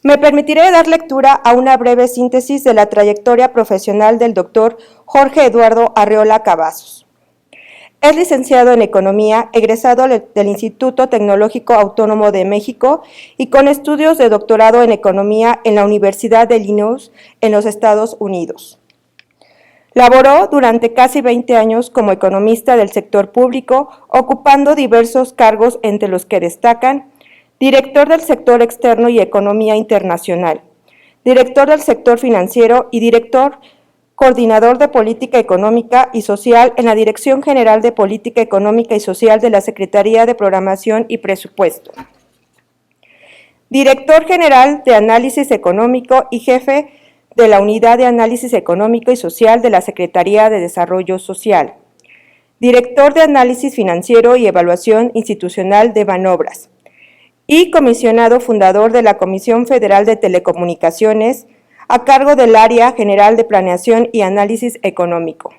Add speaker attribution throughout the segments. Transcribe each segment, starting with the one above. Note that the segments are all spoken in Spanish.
Speaker 1: Me permitiré dar lectura a una breve síntesis de la trayectoria profesional del doctor Jorge Eduardo Arreola Cavazos. Es licenciado en Economía, egresado del Instituto Tecnológico Autónomo de México y con estudios de doctorado en Economía en la Universidad de Illinois en los Estados Unidos. Laboró durante casi 20 años como economista del sector público, ocupando diversos cargos entre los que destacan director del sector externo y economía internacional, director del sector financiero y director coordinador de Política Económica y Social en la Dirección General de Política Económica y Social de la Secretaría de Programación y Presupuesto. Director General de Análisis Económico y jefe de la Unidad de Análisis Económico y Social de la Secretaría de Desarrollo Social. Director de Análisis Financiero y Evaluación Institucional de Banobras. Y comisionado fundador de la Comisión Federal de Telecomunicaciones, a cargo del Área General de Planeación y Análisis Económico.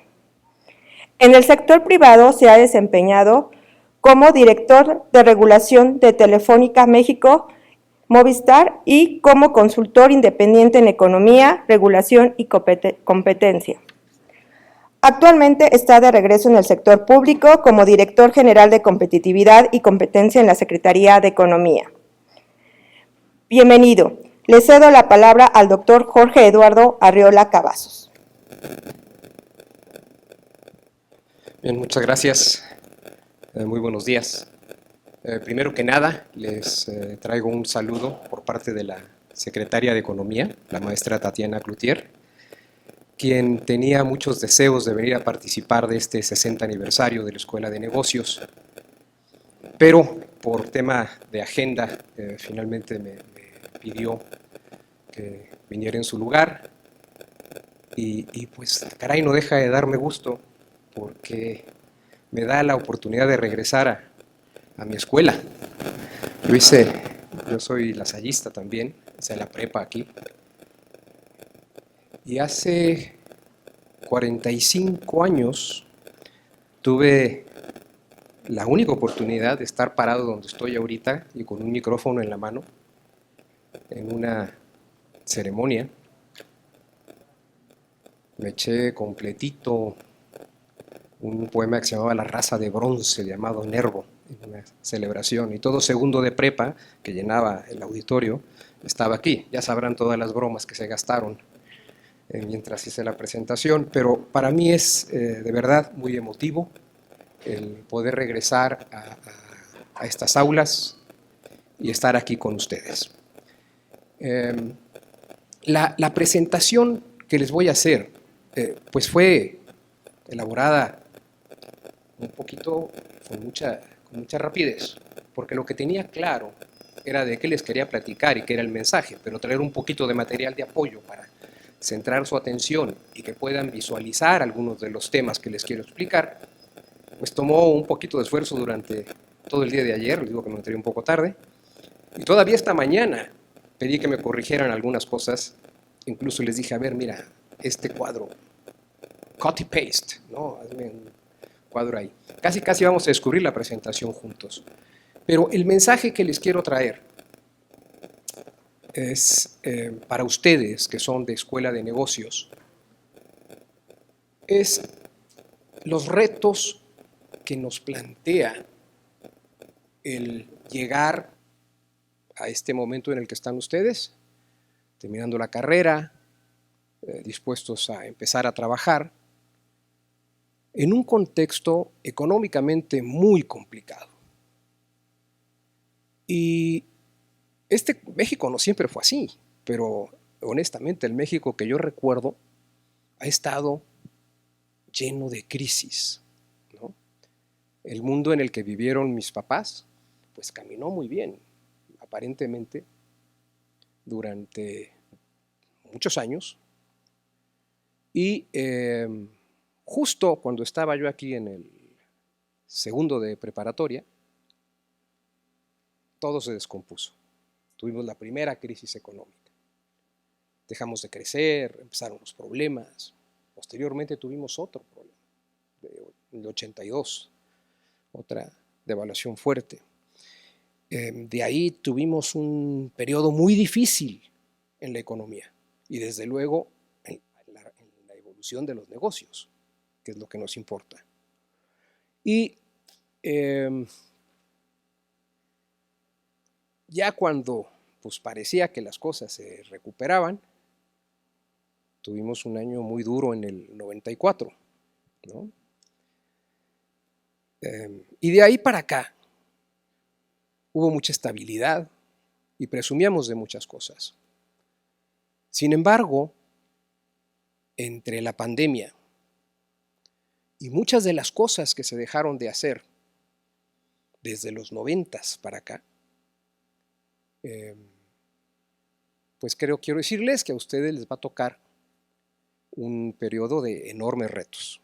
Speaker 1: En el sector privado se ha desempeñado como director de regulación de Telefónica México, Movistar y como consultor independiente en economía, regulación y competencia. Actualmente está de regreso en el sector público como director general de competitividad y competencia en la Secretaría de Economía. Bienvenido. Le cedo la palabra al doctor Jorge Eduardo Arreola Cavazos.
Speaker 2: Bien, muchas gracias. Muy buenos días. Primero que nada, les traigo un saludo por parte de la secretaria de Economía, la maestra Tatiana Cloutier, quien tenía muchos deseos de venir a participar de este 60 aniversario de la Escuela de Negocios, pero por tema de agenda finalmente me pidió que viniera en su lugar y pues caray, no deja de darme gusto porque me da la oportunidad de regresar a mi escuela. Yo soy lasallista también, hice la prepa aquí. Y hace 45 años tuve la única oportunidad de estar parado donde estoy ahorita y con un micrófono en la mano en una ceremonia. Me eché completito un poema que se llamaba La raza de bronce, llamado Nervo, en una celebración, y todo segundo de prepa que llenaba el auditorio estaba aquí. Ya sabrán todas las bromas que se gastaron mientras hice la presentación, pero para mí es de verdad muy emotivo el poder regresar a estas aulas y estar aquí con ustedes. La presentación que les voy a hacer pues fue elaborada un poquito con mucha rapidez, porque lo que tenía claro era de qué les quería platicar y qué era el mensaje, pero traer un poquito de material de apoyo para centrar su atención y que puedan visualizar algunos de los temas que les quiero explicar, pues tomó un poquito de esfuerzo durante todo el día de ayer, les digo que me enteré un poco tarde, y todavía esta mañana pedí que me corrigieran algunas cosas, incluso les dije, a ver, mira, este cuadro, cut y paste, ¿no? Hazme un cuadro ahí. Casi vamos a descubrir la presentación juntos. Pero el mensaje que les quiero traer es para ustedes que son de Escuela de Negocios, es los retos que nos plantea el llegar a este momento en el que están ustedes, terminando la carrera, dispuestos a empezar a trabajar, en un contexto económicamente muy complicado. Y México no siempre fue así, pero honestamente el México que yo recuerdo ha estado lleno de crisis, ¿no? El mundo en el que vivieron mis papás, pues caminó muy bien, aparentemente, durante muchos años. Y justo cuando estaba yo aquí en el segundo de preparatoria, todo se descompuso. Tuvimos la primera crisis económica. Dejamos de crecer, empezaron los problemas. Posteriormente tuvimos otro problema, en el 82, otra devaluación fuerte. De ahí tuvimos un periodo muy difícil en la economía y desde luego en la evolución de los negocios, que es lo que nos importa. Y ya cuando pues, parecía que las cosas se recuperaban, tuvimos un año muy duro en el 94, ¿no? Y de ahí para acá hubo mucha estabilidad y presumíamos de muchas cosas. Sin embargo, entre la pandemia y muchas de las cosas que se dejaron de hacer desde los 90s para acá, pues quiero decirles que a ustedes les va a tocar un periodo de enormes retos,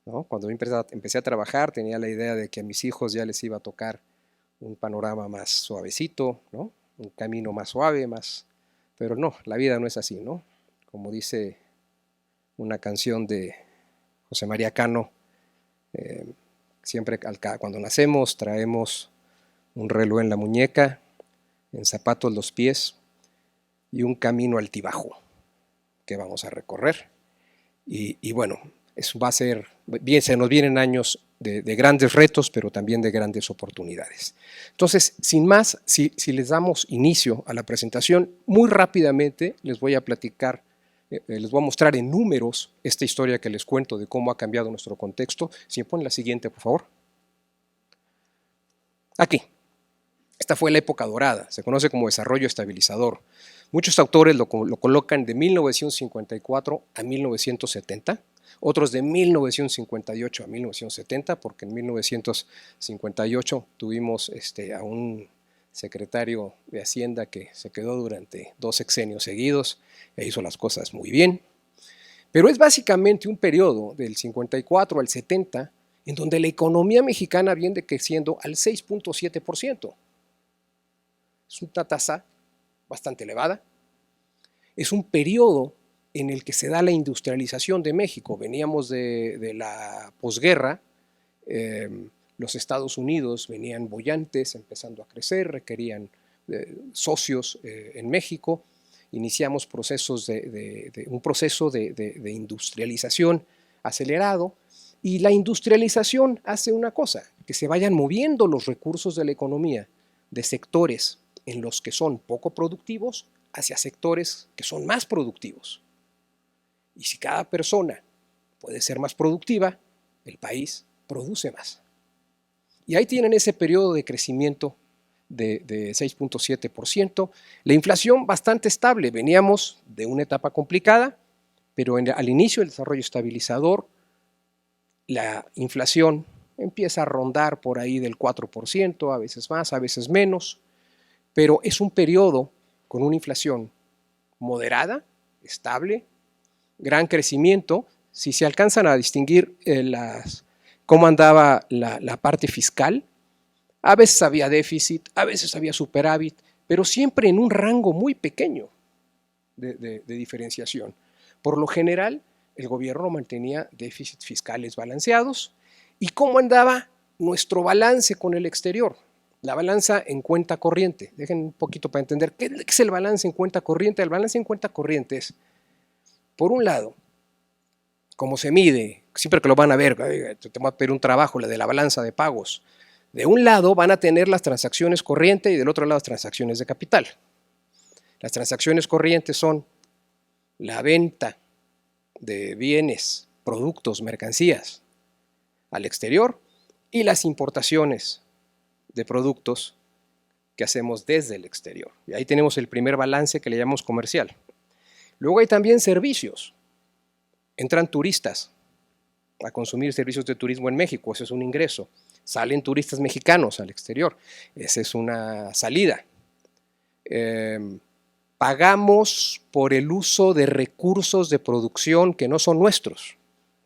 Speaker 2: ¿no? Cuando empecé a trabajar tenía la idea de que a mis hijos ya les iba a tocar un panorama más suavecito, ¿no? Un camino más suave, pero no, la vida no es así, ¿no? Como dice una canción de José María Cano, siempre cuando nacemos traemos un reloj en la muñeca, en zapatos los pies y un camino altibajo que vamos a recorrer. Y bueno, eso va a ser, bien, se nos vienen años de grandes retos, pero también de grandes oportunidades. Entonces, sin más, si les damos inicio a la presentación, muy rápidamente les voy a platicar, les voy a mostrar en números esta historia que les cuento de cómo ha cambiado nuestro contexto. Si me ponen la siguiente, por favor. Aquí. Esta fue la época dorada, se conoce como desarrollo estabilizador. Muchos autores lo colocan de 1954 a 1970, otros de 1958 a 1970, porque en 1958 tuvimos a un secretario de Hacienda que se quedó durante 2 sexenios seguidos e hizo las cosas muy bien. Pero es básicamente un periodo del 54 al 70 en donde la economía mexicana viene creciendo al 6.7%. Es una tasa bastante elevada. Es un periodo en el que se da la industrialización de México. Veníamos de la posguerra, los Estados Unidos venían bollantes, empezando a crecer, requerían socios en México. Iniciamos un proceso de industrialización acelerado, y la industrialización hace una cosa, que se vayan moviendo los recursos de la economía de sectores en los que son poco productivos hacia sectores que son más productivos. Y si cada persona puede ser más productiva, el país produce más. Y ahí tienen ese periodo de crecimiento de 6.7%. La inflación bastante estable. Veníamos de una etapa complicada, pero al inicio del desarrollo estabilizador, la inflación empieza a rondar por ahí del 4%, a veces más, a veces menos, pero es un periodo con una inflación moderada, estable, gran crecimiento. Si se alcanzan a distinguir cómo andaba la parte fiscal, a veces había déficit, a veces había superávit, pero siempre en un rango muy pequeño de diferenciación. Por lo general, el gobierno mantenía déficits fiscales balanceados. ¿Y cómo andaba nuestro balance con el exterior? La balanza en cuenta corriente. Dejen un poquito para entender qué es el balance en cuenta corriente. El balance en cuenta corriente es, por un lado, como se mide, siempre que lo van a ver, te va a pedir un trabajo, la de la balanza de pagos. De un lado van a tener las transacciones corrientes y del otro lado las transacciones de capital. Las transacciones corrientes son la venta de bienes, productos, mercancías al exterior y las importaciones de productos que hacemos desde el exterior. Y ahí tenemos el primer balance que le llamamos comercial. Luego hay también servicios. Entran turistas a consumir servicios de turismo en México, ese es un ingreso. Salen turistas mexicanos al exterior, esa es una salida. Pagamos por el uso de recursos de producción que no son nuestros,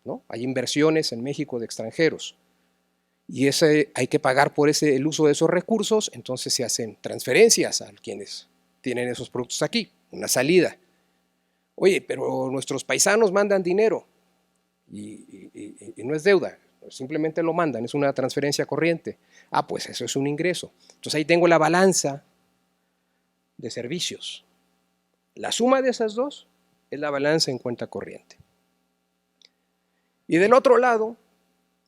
Speaker 2: ¿no? Hay inversiones en México de extranjeros y hay que pagar por el uso de esos recursos, entonces se hacen transferencias a quienes tienen esos productos aquí, una salida. Oye, pero nuestros paisanos mandan dinero y no es deuda, simplemente lo mandan, es una transferencia corriente. Ah, pues eso es un ingreso. Entonces ahí tengo la balanza de servicios. La suma de esas dos es la balanza en cuenta corriente. Y del otro lado,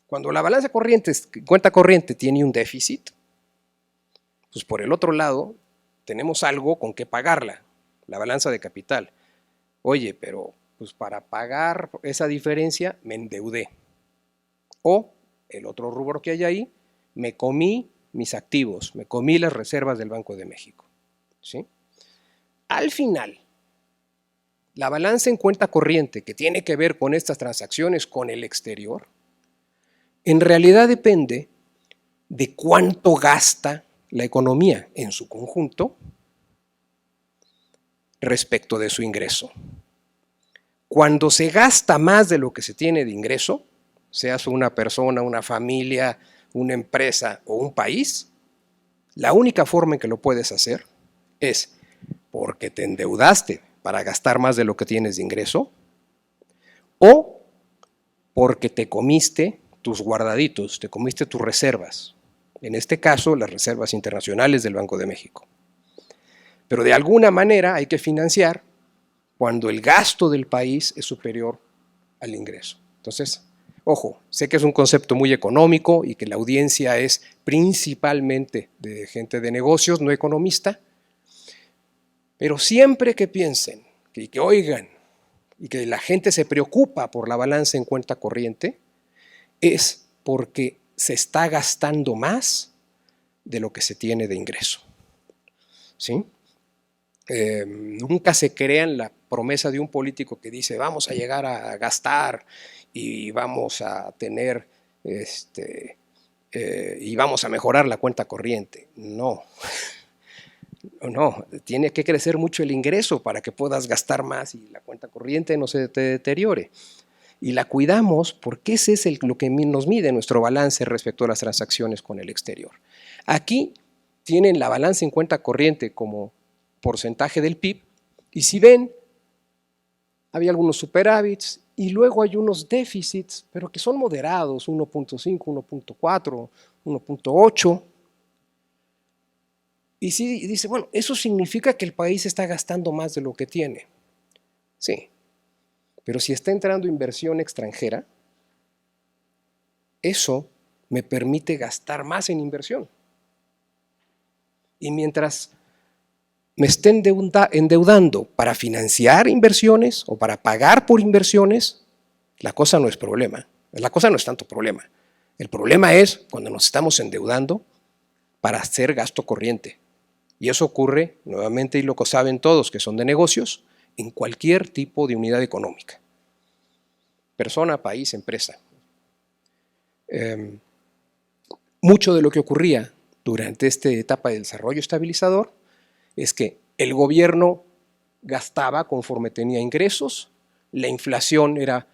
Speaker 2: cuando la balanza cuenta corriente tiene un déficit, pues por el otro lado tenemos algo con que pagarla, la balanza de capital. Oye, pero pues para pagar esa diferencia me endeudé. O el otro rubro que hay ahí, me comí mis activos, me comí las reservas del Banco de México. ¿Sí? Al final, la balanza en cuenta corriente que tiene que ver con estas transacciones con el exterior, en realidad depende de cuánto gasta la economía en su conjunto respecto de su ingreso. Cuando se gasta más de lo que se tiene de ingreso, seas una persona, una familia, una empresa o un país, la única forma en que lo puedes hacer es porque te endeudaste para gastar más de lo que tienes de ingreso o porque te comiste tus guardaditos, te comiste tus reservas. En este caso, las reservas internacionales del Banco de México. Pero de alguna manera hay que financiar cuando el gasto del país es superior al ingreso. Entonces, ojo, sé que es un concepto muy económico y que la audiencia es principalmente de gente de negocios, no economista, pero siempre que piensen, que oigan y que la gente se preocupa por la balanza en cuenta corriente, es porque se está gastando más de lo que se tiene de ingreso. ¿Sí? Nunca se crean la promesa de un político que dice vamos a llegar a gastar y vamos a tener y vamos a mejorar la cuenta corriente. No, no, tiene que crecer mucho el ingreso para que puedas gastar más y la cuenta corriente no se te deteriore. Y la cuidamos porque ese es lo que nos mide nuestro balance respecto a las transacciones con el exterior. Aquí tienen la balanza en cuenta corriente como porcentaje del PIB, y si ven, había algunos superávits y luego hay unos déficits, pero que son moderados, 1.5, 1.4, 1.8. Y sí dice, bueno, ¿eso significa que el país está gastando más de lo que tiene? Sí, pero si está entrando inversión extranjera, eso me permite gastar más en inversión. Y mientras me esté endeudando para financiar inversiones o para pagar por inversiones, la cosa no es problema. La cosa no es tanto problema. El problema es cuando nos estamos endeudando para hacer gasto corriente. Y eso ocurre, nuevamente, y lo saben todos que son de negocios, en cualquier tipo de unidad económica. Persona, país, empresa. Mucho de lo que ocurría durante esta etapa de desarrollo estabilizador es que el gobierno gastaba conforme tenía ingresos, la inflación era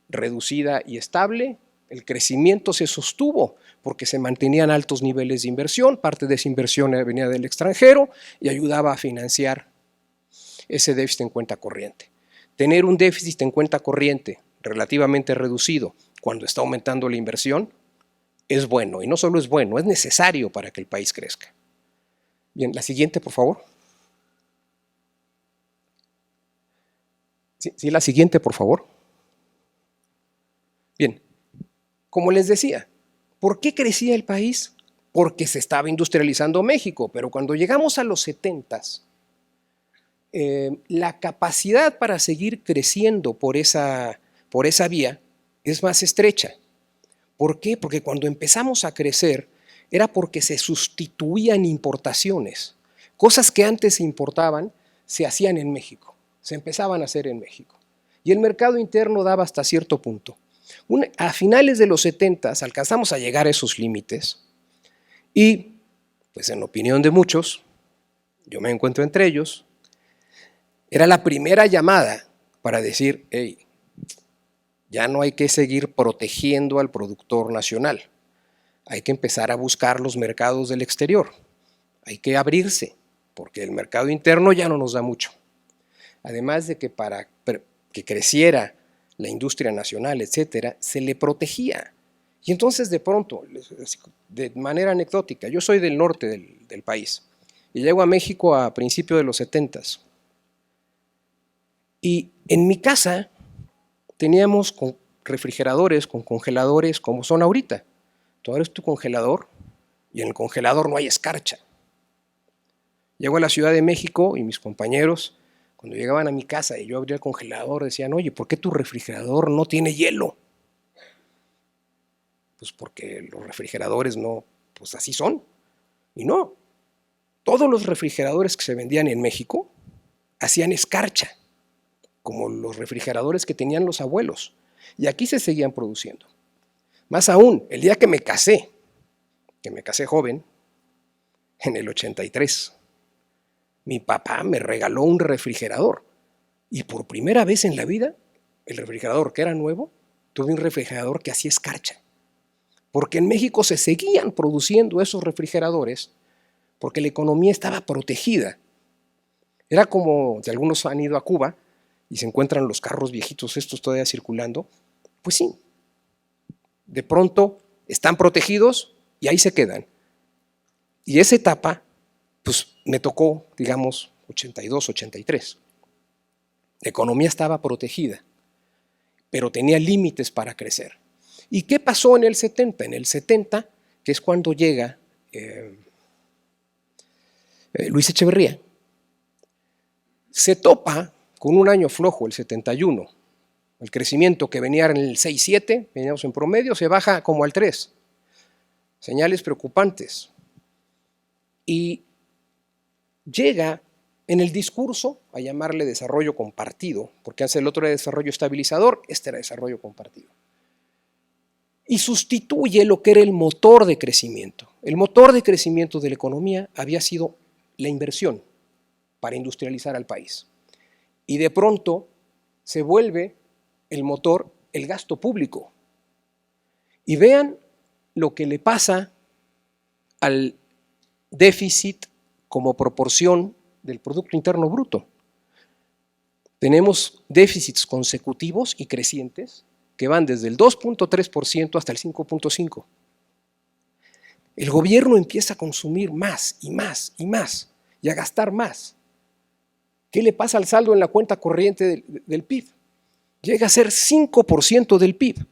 Speaker 2: reducida y estable, el crecimiento se sostuvo porque se mantenían altos niveles de inversión, parte de esa inversión venía del extranjero y ayudaba a financiar ese déficit en cuenta corriente. Tener un déficit en cuenta corriente relativamente reducido cuando está aumentando la inversión es bueno, y no solo es bueno, es necesario para que el país crezca. Bien, la siguiente, por favor. Sí, la siguiente, por favor. Bien, como les decía, ¿por qué crecía el país? Porque se estaba industrializando México, pero cuando llegamos a los 70s, la capacidad para seguir creciendo por esa vía es más estrecha. ¿Por qué? Porque cuando empezamos a crecer era porque se sustituían importaciones. Cosas que antes se importaban se hacían en México, se empezaban a hacer en México. Y el mercado interno daba hasta cierto punto. A finales de los 70s alcanzamos a llegar a esos límites y, pues en opinión de muchos, yo me encuentro entre ellos, era la primera llamada para decir, hey, ya no hay que seguir protegiendo al productor nacional, hay que empezar a buscar los mercados del exterior, hay que abrirse, porque el mercado interno ya no nos da mucho. Además de que para que creciera la industria nacional, etcétera, se le protegía. Y entonces de pronto, de manera anecdótica, yo soy del norte del país y llego a México a principios de los 70s. Y en mi casa teníamos refrigeradores con congeladores como son ahorita. Tú abres tu congelador y en el congelador no hay escarcha. Llego a la Ciudad de México y mis compañeros, cuando llegaban a mi casa y yo abría el congelador, decían, oye, ¿por qué tu refrigerador no tiene hielo? Pues porque los refrigeradores no, pues así son. Y no, todos los refrigeradores que se vendían en México hacían escarcha, como los refrigeradores que tenían los abuelos. Y aquí se seguían produciendo. Más aún, el día que me casé joven, en el 83, mi papá me regaló un refrigerador. Y por primera vez en la vida, el refrigerador que era nuevo, tuve un refrigerador que hacía escarcha. Porque en México se seguían produciendo esos refrigeradores porque la economía estaba protegida. Era como, si algunos han ido a Cuba y se encuentran los carros viejitos estos todavía circulando, pues sí, de pronto están protegidos y ahí se quedan. Y esa etapa, pues me tocó, digamos, 82, 83. La economía estaba protegida, pero tenía límites para crecer. ¿Y qué pasó en el 70? En el 70, que es cuando llega Luis Echeverría, se topa con un año flojo, el 71. El crecimiento que venía en el 6-7, veníamos en promedio, se baja como al 3. Señales preocupantes. Y llega en el discurso a llamarle desarrollo compartido, porque hace el otro era desarrollo estabilizador, este era desarrollo compartido. Y sustituye lo que era el motor de crecimiento. El motor de crecimiento de la economía había sido la inversión para industrializar al país. Y de pronto se vuelve el motor el gasto público. Y vean lo que le pasa al déficit como proporción del Producto Interno Bruto. Tenemos déficits consecutivos y crecientes que van desde el 2.3% hasta el 5.5%. El gobierno empieza a consumir más y más y más y a gastar más. ¿Qué le pasa al saldo en la cuenta corriente del PIB? Llega a ser 5% del PIB.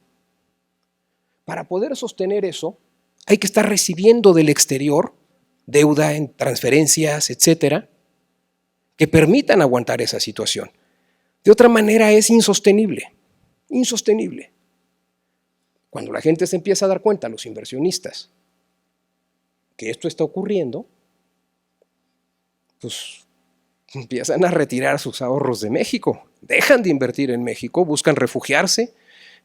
Speaker 2: Para poder sostener eso, hay que estar recibiendo del exterior deuda en transferencias, etcétera, que permitan aguantar esa situación. De otra manera es insostenible. Insostenible. Cuando la gente se empieza a dar cuenta, los inversionistas, que esto está ocurriendo, pues empiezan a retirar sus ahorros de México, dejan de invertir en México, buscan refugiarse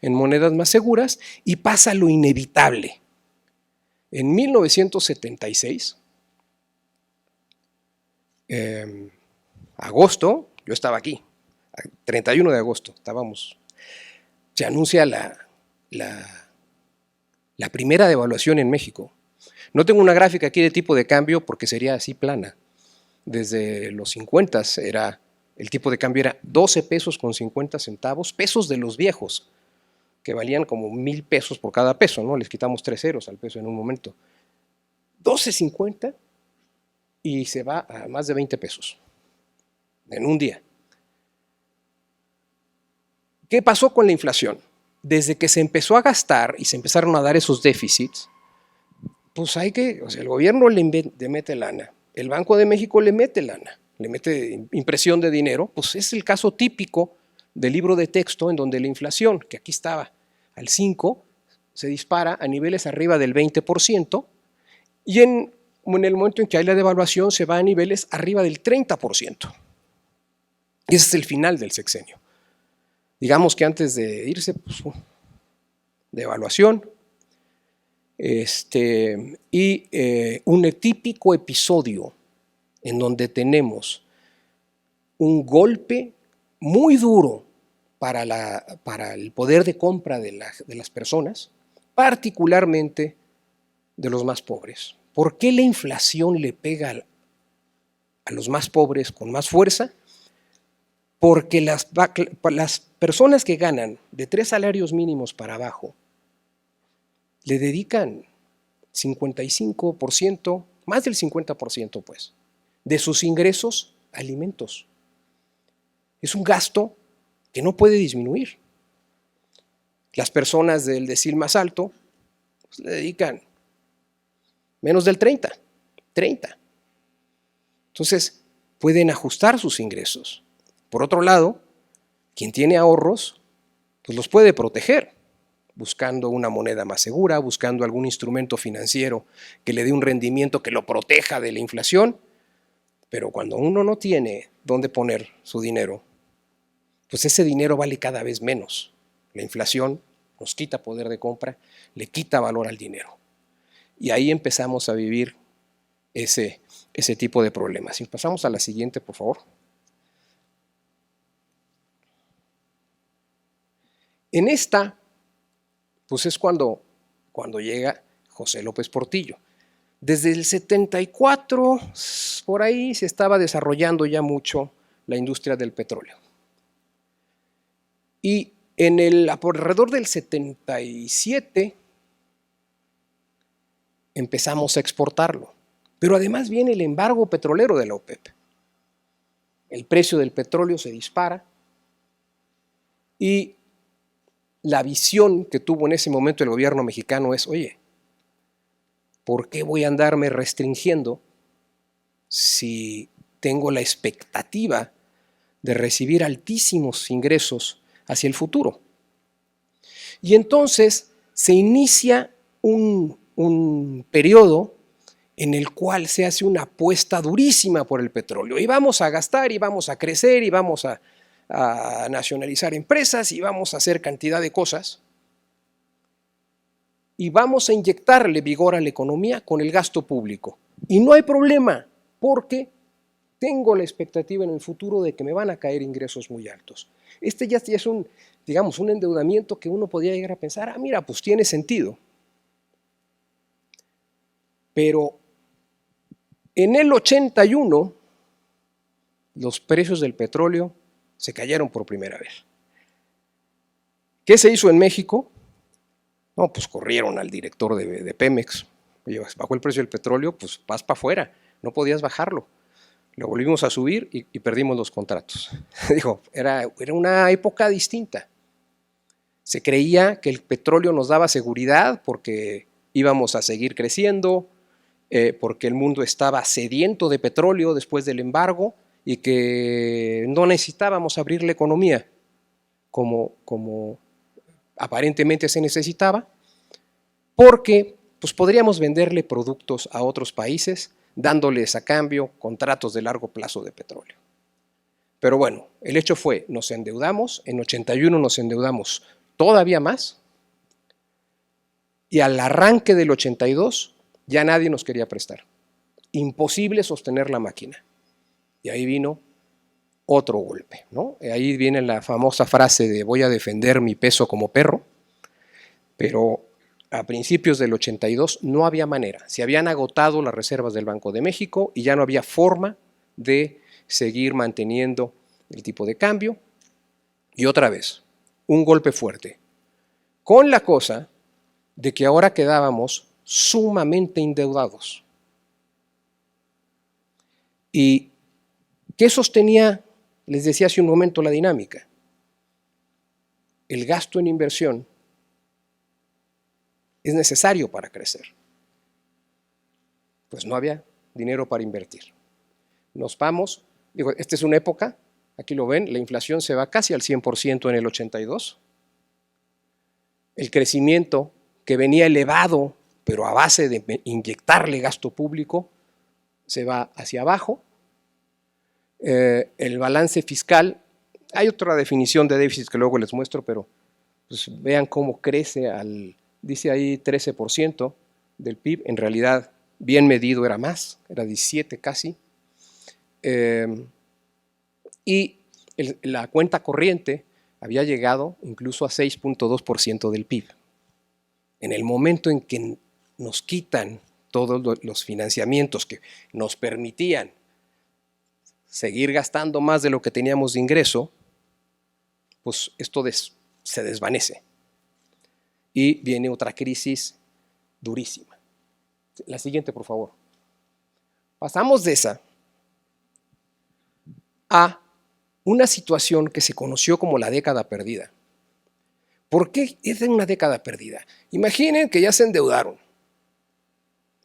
Speaker 2: en monedas más seguras y pasa lo inevitable. En 1976, agosto, yo estaba aquí, 31 de agosto, se anuncia la primera devaluación en México. No tengo una gráfica aquí de tipo de cambio porque sería así plana. Desde los 50 el tipo de cambio era 12 pesos con 50 centavos, pesos de los viejos, que valían como 1,000 pesos por cada peso, ¿no? Les quitamos 3 ceros al peso en un momento. 12.50 y se va a más de 20 pesos en un día. ¿Qué pasó con la inflación? Desde que se empezó a gastar y se empezaron a dar esos déficits, pues el gobierno le mete lana, el Banco de México le mete lana, le mete impresión de dinero, pues es el caso típico del libro de texto en donde la inflación, que aquí estaba al 5%, se dispara a niveles arriba del 20% y en el momento en que hay la devaluación se va a niveles arriba del 30%. Y ese es el final del sexenio. Digamos que antes de irse, pues, devaluación, un típico episodio en donde tenemos un golpe muy duro para el poder de compra de las personas, particularmente de los más pobres. ¿Por qué la inflación le pega a los más pobres con más fuerza? Porque las personas que ganan de 3 salarios mínimos para abajo le dedican 55%, más del 50%, pues, de sus ingresos a alimentos. Es un gasto que no puede disminuir. Las personas del decil más alto pues, le dedican menos del 30. Entonces, pueden ajustar sus ingresos. Por otro lado, quien tiene ahorros, pues los puede proteger, buscando una moneda más segura, buscando algún instrumento financiero que le dé un rendimiento que lo proteja de la inflación. Pero cuando uno no tiene dónde poner su dinero, pues ese dinero vale cada vez menos. La inflación nos quita poder de compra, le quita valor al dinero. Y ahí empezamos a vivir ese tipo de problemas. Si pasamos a la siguiente, por favor. En esta, pues es cuando llega José López Portillo. Desde el 74, por ahí se estaba desarrollando ya mucho la industria del petróleo. Y alrededor del 77 empezamos a exportarlo. Pero además viene el embargo petrolero de la OPEP. El precio del petróleo se dispara y la visión que tuvo en ese momento el gobierno mexicano es, oye, ¿por qué voy a andarme restringiendo si tengo la expectativa de recibir altísimos ingresos hacia el futuro? Y entonces se inicia un periodo en el cual se hace una apuesta durísima por el petróleo. Y vamos a gastar, y vamos a crecer, y vamos a nacionalizar empresas, y vamos a hacer cantidad de cosas. Y vamos a inyectarle vigor a la economía con el gasto público. Y no hay problema, porque tengo la expectativa en el futuro de que me van a caer ingresos muy altos. Este ya es un endeudamiento que uno podría llegar a pensar, mira, pues tiene sentido. Pero en el 81, los precios del petróleo se cayeron por primera vez. ¿Qué se hizo en México? No, pues corrieron al director de Pemex. Oye, bajó el precio del petróleo, pues vas para afuera, no podías bajarlo. Lo volvimos a subir y perdimos los contratos. Dijo, era una época distinta. Se creía que el petróleo nos daba seguridad porque íbamos a seguir creciendo, porque el mundo estaba sediento de petróleo después del embargo y que no necesitábamos abrir la economía como aparentemente se necesitaba, porque pues, podríamos venderle productos a otros países dándoles a cambio contratos de largo plazo de petróleo. Pero bueno, el hecho fue, nos endeudamos, en 81 nos endeudamos todavía más y al arranque del 82 ya nadie nos quería prestar. Imposible sostener la máquina. Y ahí vino otro golpe, ¿no? Ahí viene la famosa frase de voy a defender mi peso como perro, pero a principios del 82 no había manera. Se habían agotado las reservas del Banco de México y ya no había forma de seguir manteniendo el tipo de cambio. Y otra vez, un golpe fuerte, con la cosa de que ahora quedábamos sumamente endeudados. ¿Y qué sostenía, les decía hace un momento, la dinámica? El gasto en inversión es necesario para crecer. Pues no había dinero para invertir. Nos vamos, digo, esta es una época, aquí lo ven, la inflación se va casi al 100% en el 82. El crecimiento que venía elevado, pero a base de inyectarle gasto público, se va hacia abajo. El balance fiscal, hay otra definición de déficit que luego les muestro, pero pues vean cómo crece dice ahí 13% del PIB, en realidad bien medido era más, era 17 casi. Y la cuenta corriente había llegado incluso a 6.2% del PIB. En el momento en que nos quitan todos los financiamientos que nos permitían seguir gastando más de lo que teníamos de ingreso, pues esto se desvanece. Y viene otra crisis durísima. La siguiente, por favor. Pasamos de esa a una situación que se conoció como la década perdida. ¿Por qué es una década perdida? Imaginen que ya se endeudaron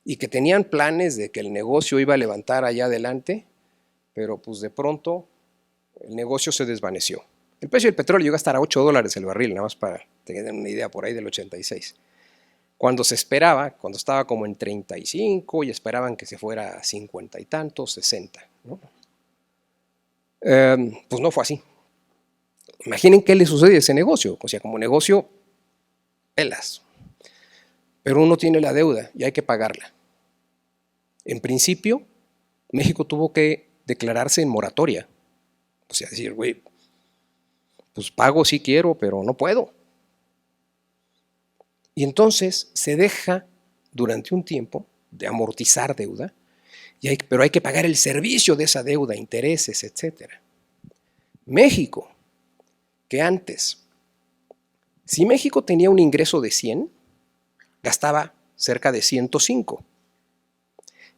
Speaker 2: y que tenían planes de que el negocio iba a levantar allá adelante, pero pues de pronto el negocio se desvaneció. El precio del petróleo llegó a estar a $8 el barril, nada más para tener una idea, por ahí del 86. Cuando se esperaba, cuando estaba como en 35 y esperaban que se fuera a 50 y tantos, 60, ¿no? Pues no fue así. Imaginen qué le sucede a ese negocio. O sea, como negocio, pelas. Pero uno tiene la deuda y hay que pagarla. En principio, México tuvo que declararse en moratoria. O sea, decir, güey, pues pago si quiero, pero no puedo. Y entonces se deja durante un tiempo de amortizar deuda, pero hay que pagar el servicio de esa deuda, intereses, etc. México, que antes, si México tenía un ingreso de 100, gastaba cerca de 105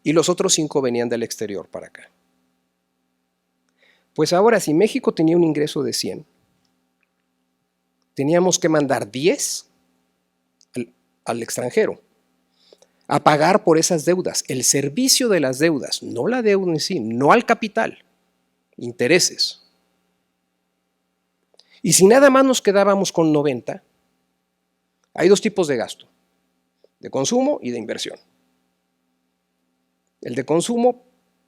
Speaker 2: y los otros 5 venían del exterior para acá. Pues ahora, si México tenía un ingreso de 100, teníamos que mandar 10 al extranjero a pagar por esas deudas, el servicio de las deudas, no la deuda en sí, no al capital, intereses. Y si nada más nos quedábamos con 90, hay 2 tipos de gasto, de consumo y de inversión. El de consumo,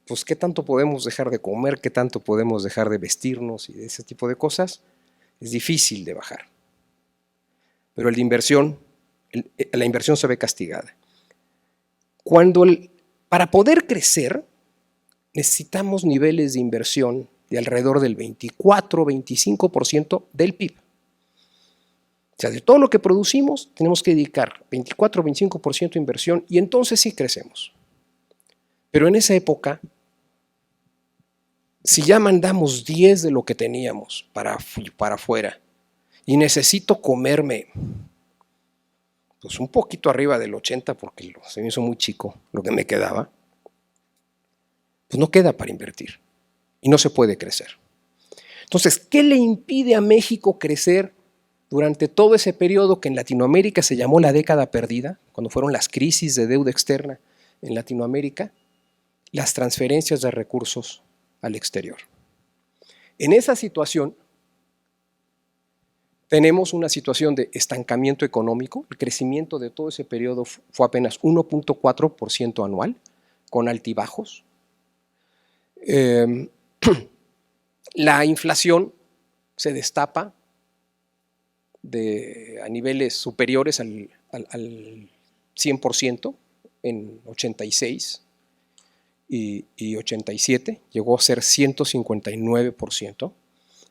Speaker 2: pues qué tanto podemos dejar de comer, qué tanto podemos dejar de vestirnos y de ese tipo de cosas, es difícil de bajar. Pero el de inversión, la inversión se ve castigada. Para poder crecer, necesitamos niveles de inversión de alrededor del 24-25% del PIB. O sea, de todo lo que producimos, tenemos que dedicar 24-25% de inversión y entonces sí crecemos. Pero en esa época, si ya mandamos 10 de lo que teníamos para afuera y necesito comerme pues un poquito arriba del 80 porque se me hizo muy chico lo que me quedaba, pues no queda para invertir y no se puede crecer. Entonces, ¿qué le impide a México crecer durante todo ese periodo que en Latinoamérica se llamó la década perdida, cuando fueron las crisis de deuda externa en Latinoamérica? Las transferencias de recursos al exterior. En esa situación, tenemos una situación de estancamiento económico. El crecimiento de todo ese periodo fue apenas 1.4% anual, con altibajos. La inflación se destapa a niveles superiores al 100% en 86 y 87, llegó a ser 159%.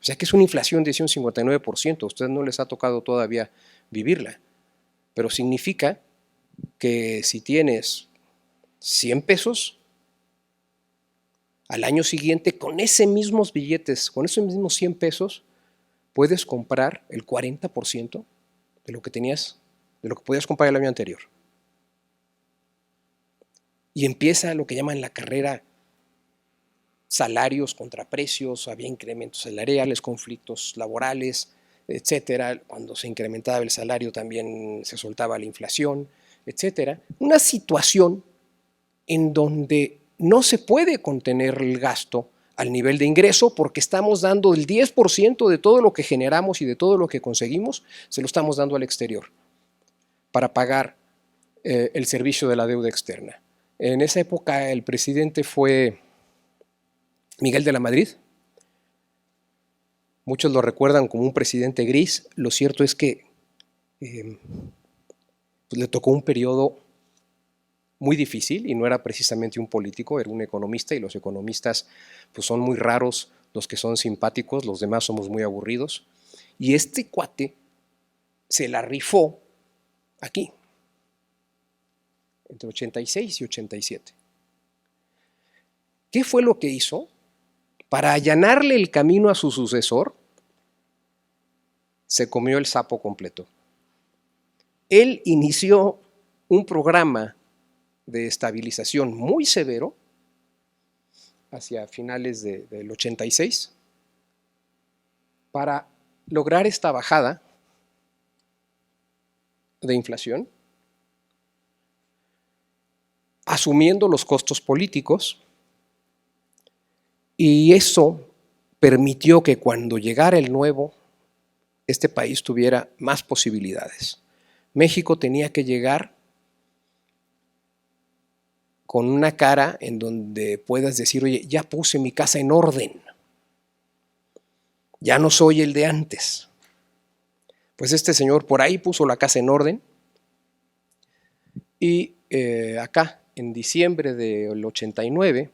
Speaker 2: O sea que es una inflación de 159%, a ustedes no les ha tocado todavía vivirla, pero significa que si tienes 100 pesos, al año siguiente con esos mismos billetes, con esos mismos 100 pesos, puedes comprar el 40% de lo que tenías, de lo que podías comprar el año anterior. Y empieza lo que llaman la carrera salarios contra precios, había incrementos salariales, conflictos laborales, etcétera. Cuando se incrementaba el salario también se soltaba la inflación, etcétera. Una situación en donde no se puede contener el gasto al nivel de ingreso porque estamos dando el 10% de todo lo que generamos y de todo lo que conseguimos, se lo estamos dando al exterior para pagar el servicio de la deuda externa. En esa época el presidente fue Miguel de la Madrid. Muchos lo recuerdan como un presidente gris. Lo cierto es que pues le tocó un periodo muy difícil y no era precisamente un político, era un economista y los economistas pues son muy raros los que son simpáticos, los demás somos muy aburridos. Y este cuate se la rifó aquí, entre 86 y 87. ¿Qué fue lo que hizo? Para allanarle el camino a su sucesor, se comió el sapo completo. Él inició un programa de estabilización muy severo hacia finales del 86 para lograr esta bajada de inflación, asumiendo los costos políticos, y eso permitió que cuando llegara el nuevo, este país tuviera más posibilidades. México tenía que llegar con una cara en donde puedas decir, oye, ya puse mi casa en orden, ya no soy el de antes. Pues este señor por ahí puso la casa en orden y acá, en diciembre del 89,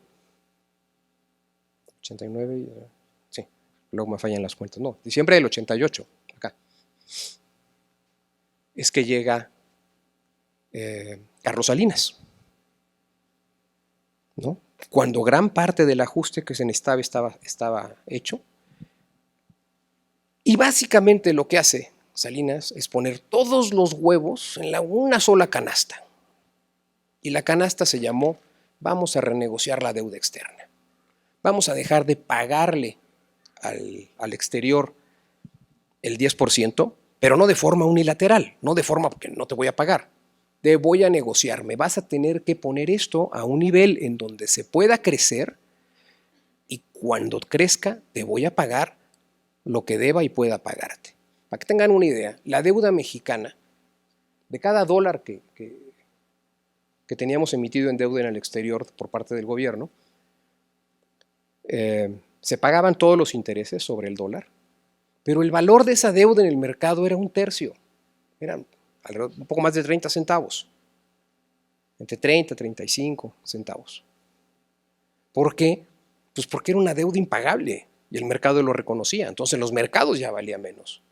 Speaker 2: sí, luego me fallan las cuentas, no, diciembre del 88, acá, es que llega Carlos Salinas, ¿no? Cuando gran parte del ajuste que se necesitaba estaba hecho. Y básicamente lo que hace Salinas es poner todos los huevos en una sola canasta. Y la canasta se llamó, vamos a renegociar la deuda externa. Vamos a dejar de pagarle al exterior el 10%, pero no de forma unilateral, no de forma porque no te voy a pagar. Te voy a negociar, me vas a tener que poner esto a un nivel en donde se pueda crecer y cuando crezca te voy a pagar lo que deba y pueda pagarte. Para que tengan una idea, la deuda mexicana, de cada dólar que teníamos emitido en deuda en el exterior por parte del gobierno, se pagaban todos los intereses sobre el dólar, pero el valor de esa deuda en el mercado era un tercio, eran un poco más de 30 centavos, entre 30 y 35 centavos. ¿Por qué? Pues porque era una deuda impagable y el mercado lo reconocía, entonces los mercados ya valían menos.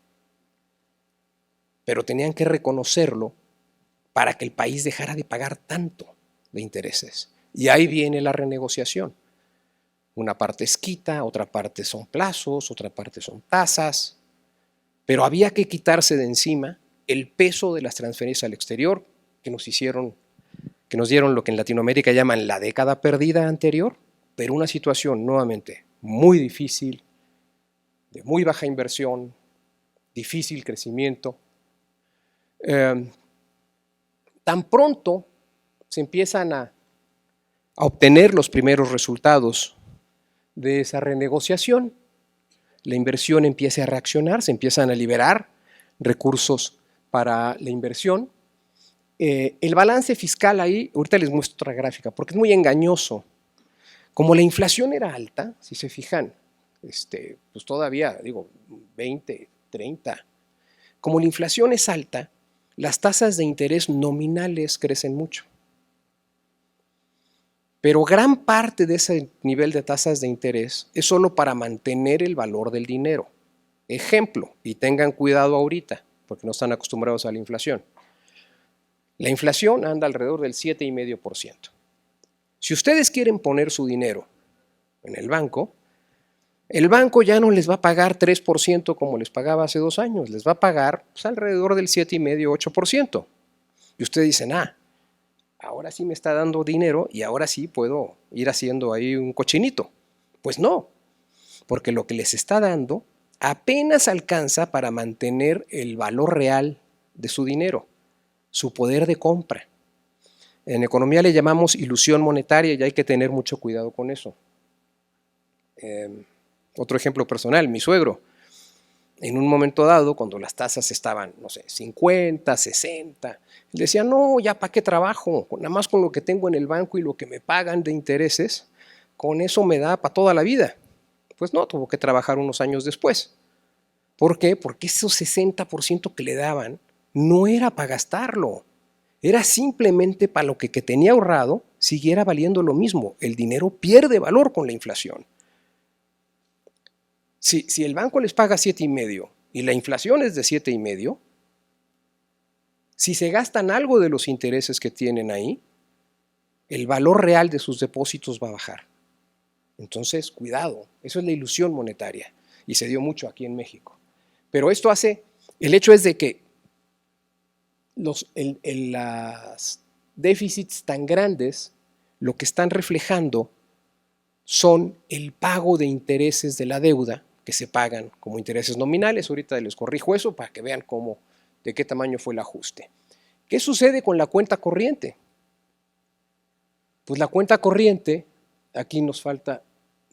Speaker 2: Pero tenían que reconocerlo para que el país dejara de pagar tanto de intereses. Y ahí viene la renegociación. Una parte es quita, otra parte son plazos, otra parte son tasas, pero había que quitarse de encima el peso de las transferencias al exterior que nos dieron lo que en Latinoamérica llaman la década perdida anterior, pero una situación nuevamente muy difícil, de muy baja inversión, difícil crecimiento. Tan pronto se empiezan a obtener los primeros resultados de esa renegociación, la inversión empieza a reaccionar, se empiezan a liberar recursos para la inversión. El balance fiscal ahí, ahorita les muestro otra gráfica, porque es muy engañoso. Como la inflación era alta, si se fijan, pues todavía, 20, 30. Como la inflación es alta, las tasas de interés nominales crecen mucho. Pero gran parte de ese nivel de tasas de interés es solo para mantener el valor del dinero. Ejemplo, y tengan cuidado ahorita, porque no están acostumbrados a la inflación. La inflación anda alrededor del 7,5%. Si ustedes quieren poner su dinero en el banco ya no les va a pagar 3% como les pagaba hace 2 años, les va a pagar pues, alrededor del 7,5-8%. Y ustedes dicen, ahora sí me está dando dinero y ahora sí puedo ir haciendo ahí un cochinito. Pues no, porque lo que les está dando apenas alcanza para mantener el valor real de su dinero, su poder de compra. En economía le llamamos ilusión monetaria y hay que tener mucho cuidado con eso. Otro ejemplo personal, mi suegro, en un momento dado, cuando las tasas estaban, 50, 60, le decía, no, ya para qué trabajo, nada más con lo que tengo en el banco y lo que me pagan de intereses, con eso me da para toda la vida. Pues no, tuvo que trabajar unos años después. ¿Por qué? Porque esos 60% que le daban no era para gastarlo, era simplemente para lo que tenía ahorrado siguiera valiendo lo mismo. El dinero pierde valor con la inflación. Si el banco les paga 7,5 y la inflación es de 7,5, si se gastan algo de los intereses que tienen ahí, el valor real de sus depósitos va a bajar. Entonces, cuidado, eso es la ilusión monetaria y se dio mucho aquí en México. Pero el hecho es de que los déficits tan grandes lo que están reflejando son el pago de intereses de la deuda que se pagan como intereses nominales. Ahorita les corrijo eso para que vean de qué tamaño fue el ajuste. ¿Qué sucede con la cuenta corriente? Pues la cuenta corriente, aquí nos falta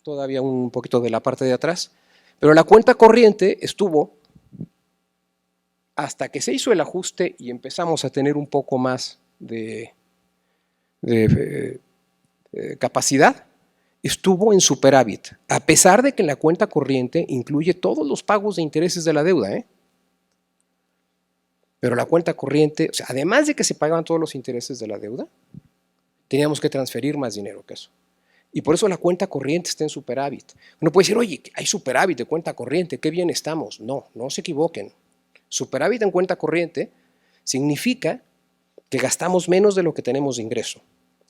Speaker 2: todavía un poquito de la parte de atrás, pero la cuenta corriente estuvo hasta que se hizo el ajuste y empezamos a tener un poco más de capacidad, estuvo en superávit, a pesar de que la cuenta corriente incluye todos los pagos de intereses de la deuda, ¿eh? Pero la cuenta corriente, o sea, además de que se pagaban todos los intereses de la deuda, teníamos que transferir más dinero que eso. Y por eso la cuenta corriente está en superávit. Uno puede decir, oye, hay superávit de cuenta corriente, qué bien estamos. No, no se equivoquen. Superávit en cuenta corriente significa que gastamos menos de lo que tenemos de ingreso.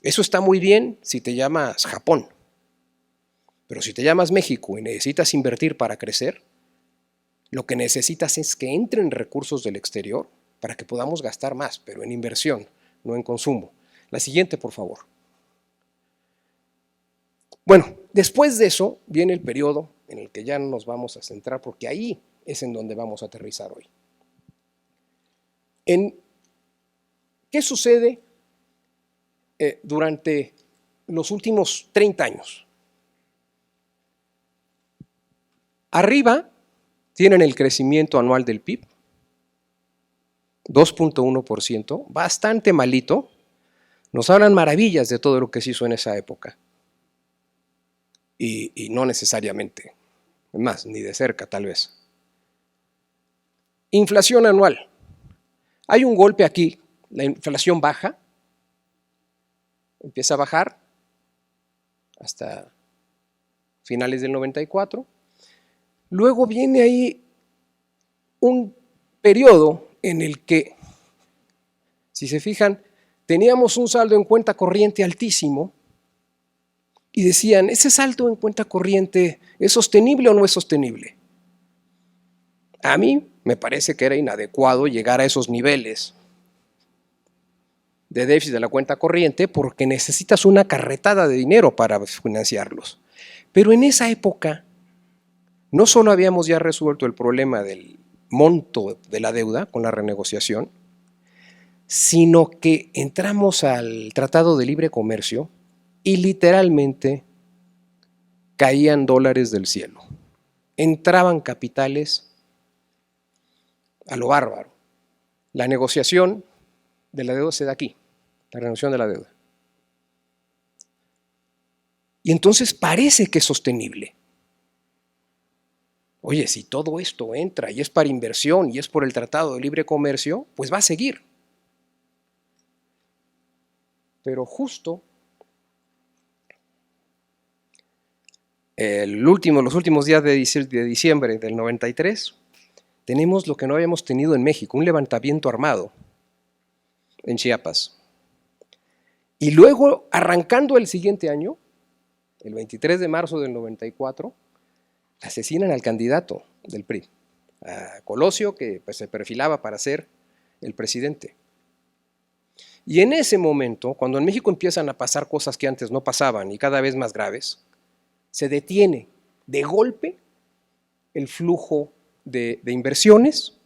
Speaker 2: Eso está muy bien si te llamas Japón. Pero si te llamas México y necesitas invertir para crecer, lo que necesitas es que entren recursos del exterior para que podamos gastar más, pero en inversión, no en consumo. La siguiente, por favor. Bueno, después de eso viene el periodo en el que ya no nos vamos a centrar, porque ahí es en donde vamos a aterrizar hoy. ¿Qué sucede durante los últimos 30 años? Arriba tienen el crecimiento anual del PIB, 2.1%, bastante malito. Nos hablan maravillas de todo lo que se hizo en esa época. Y no necesariamente, más, ni de cerca tal vez. Inflación anual. Hay un golpe aquí, la inflación baja, empieza a bajar hasta finales del 94. Luego viene ahí un periodo en el que, si se fijan, teníamos un saldo en cuenta corriente altísimo y decían, ¿ese saldo en cuenta corriente es sostenible o no es sostenible? A mí me parece que era inadecuado llegar a esos niveles de déficit de la cuenta corriente porque necesitas una carretada de dinero para financiarlos. Pero en esa época no solo habíamos ya resuelto el problema del monto de la deuda con la renegociación, sino que entramos al Tratado de Libre Comercio y literalmente caían dólares del cielo. Entraban capitales a lo bárbaro. La negociación de la deuda se da aquí, la renegociación de la deuda. Y entonces parece que es sostenible. Oye, si todo esto entra y es para inversión y es por el Tratado de Libre Comercio, pues va a seguir. Pero justo los últimos días de diciembre del 93, tenemos lo que no habíamos tenido en México, un levantamiento armado en Chiapas. Y luego, arrancando el siguiente año, el 23 de marzo del 94, asesinan al candidato del PRI, a Colosio, que pues, se perfilaba para ser el presidente. Y en ese momento, cuando en México empiezan a pasar cosas que antes no pasaban y cada vez más graves, se detiene de golpe el flujo de inversiones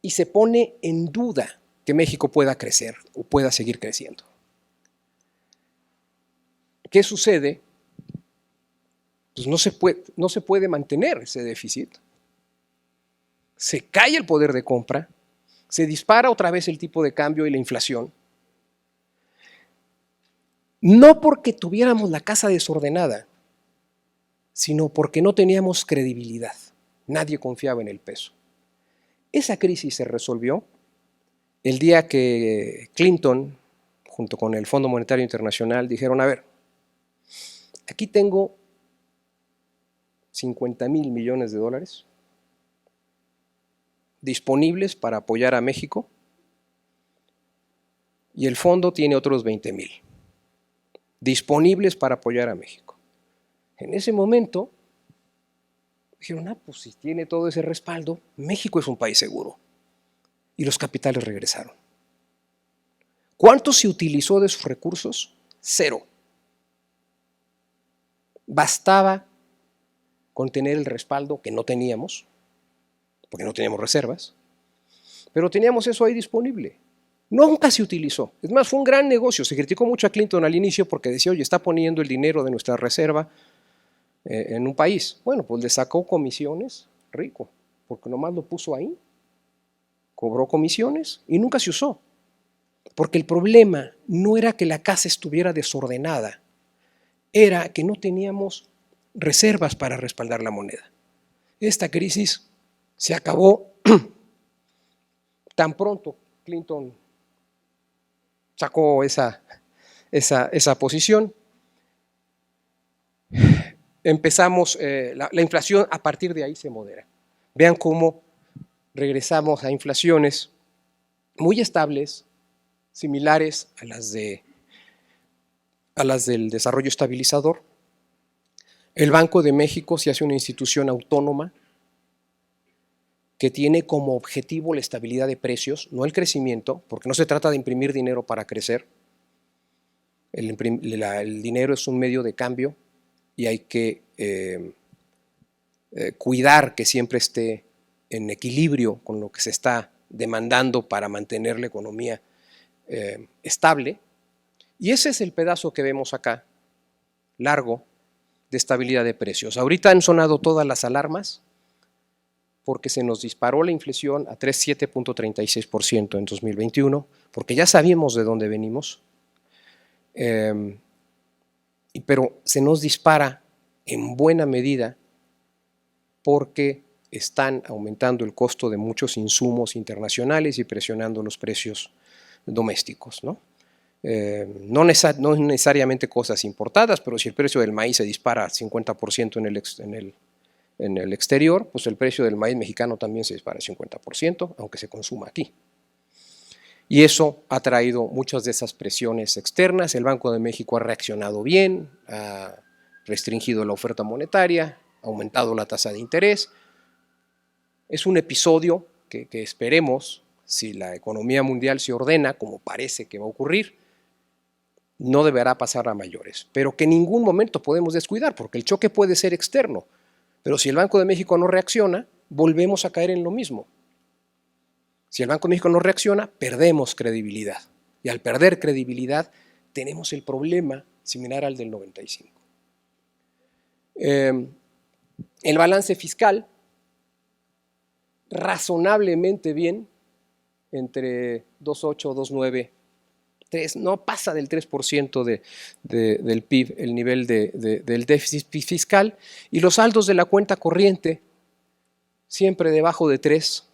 Speaker 2: y se pone en duda que México pueda crecer o pueda seguir creciendo. ¿Qué sucede? Pues no se puede mantener ese déficit. Se cae el poder de compra, se dispara otra vez el tipo de cambio y la inflación. No porque tuviéramos la casa desordenada, sino porque no teníamos credibilidad. Nadie confiaba en el peso. Esa crisis se resolvió el día que Clinton, junto con el Fondo Monetario Internacional, dijeron, a ver, aquí tengo 50,000 millones de dólares disponibles para apoyar a México y el fondo tiene otros 20,000 disponibles para apoyar a México. En ese momento dijeron, pues si tiene todo ese respaldo, México es un país seguro. Y los capitales regresaron. ¿Cuánto se utilizó de sus recursos? 0. Bastaba con tener el respaldo que no teníamos, porque no teníamos reservas, pero teníamos eso ahí disponible. Nunca se utilizó. Es más, fue un gran negocio. Se criticó mucho a Clinton al inicio porque decía, oye, está poniendo el dinero de nuestra reserva en un país. Bueno, pues le sacó comisiones, rico, porque nomás lo puso ahí, cobró comisiones y nunca se usó. Porque el problema no era que la casa estuviera desordenada, era que no teníamos reservas para respaldar la moneda. Esta crisis se acabó tan pronto Clinton sacó esa posición. Empezamos, la inflación a partir de ahí se modera. Vean cómo regresamos a inflaciones muy estables, similares a las del desarrollo estabilizador. El Banco de México se hace una institución autónoma que tiene como objetivo la estabilidad de precios, no el crecimiento, porque no se trata de imprimir dinero para crecer. El dinero es un medio de cambio y hay que cuidar que siempre esté en equilibrio con lo que se está demandando para mantener la economía estable. Y ese es el pedazo que vemos acá, largo, de estabilidad de precios. Ahorita han sonado todas las alarmas porque se nos disparó la inflación a 7.36% en 2021, porque ya sabíamos de dónde venimos, pero se nos dispara en buena medida porque están aumentando el costo de muchos insumos internacionales y presionando los precios domésticos, ¿no? No necesariamente cosas importadas, pero si el precio del maíz se dispara 50% en el exterior, pues el precio del maíz mexicano también se dispara 50%, aunque se consuma aquí. Y eso ha traído muchas de esas presiones externas. El Banco de México ha reaccionado bien, ha restringido la oferta monetaria, ha aumentado la tasa de interés. Es un episodio que esperemos, si la economía mundial se ordena, como parece que va a ocurrir, no deberá pasar a mayores, pero que en ningún momento podemos descuidar, porque el choque puede ser externo. Pero si el Banco de México no reacciona, volvemos a caer en lo mismo. Si el Banco de México no reacciona, perdemos credibilidad. Y al perder credibilidad, tenemos el problema similar al del 95. El balance fiscal, razonablemente bien, entre 2.8, 2.9, 3, no pasa del 3% del PIB el nivel del déficit fiscal, y los saldos de la cuenta corriente siempre debajo de 3,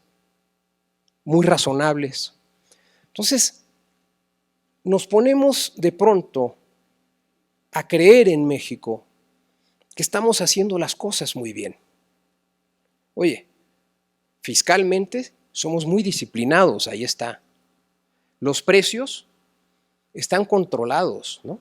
Speaker 2: muy razonables. Entonces, nos ponemos de pronto a creer en México que estamos haciendo las cosas muy bien. Oye, fiscalmente somos muy disciplinados, ahí está. Los precios están controlados, ¿no?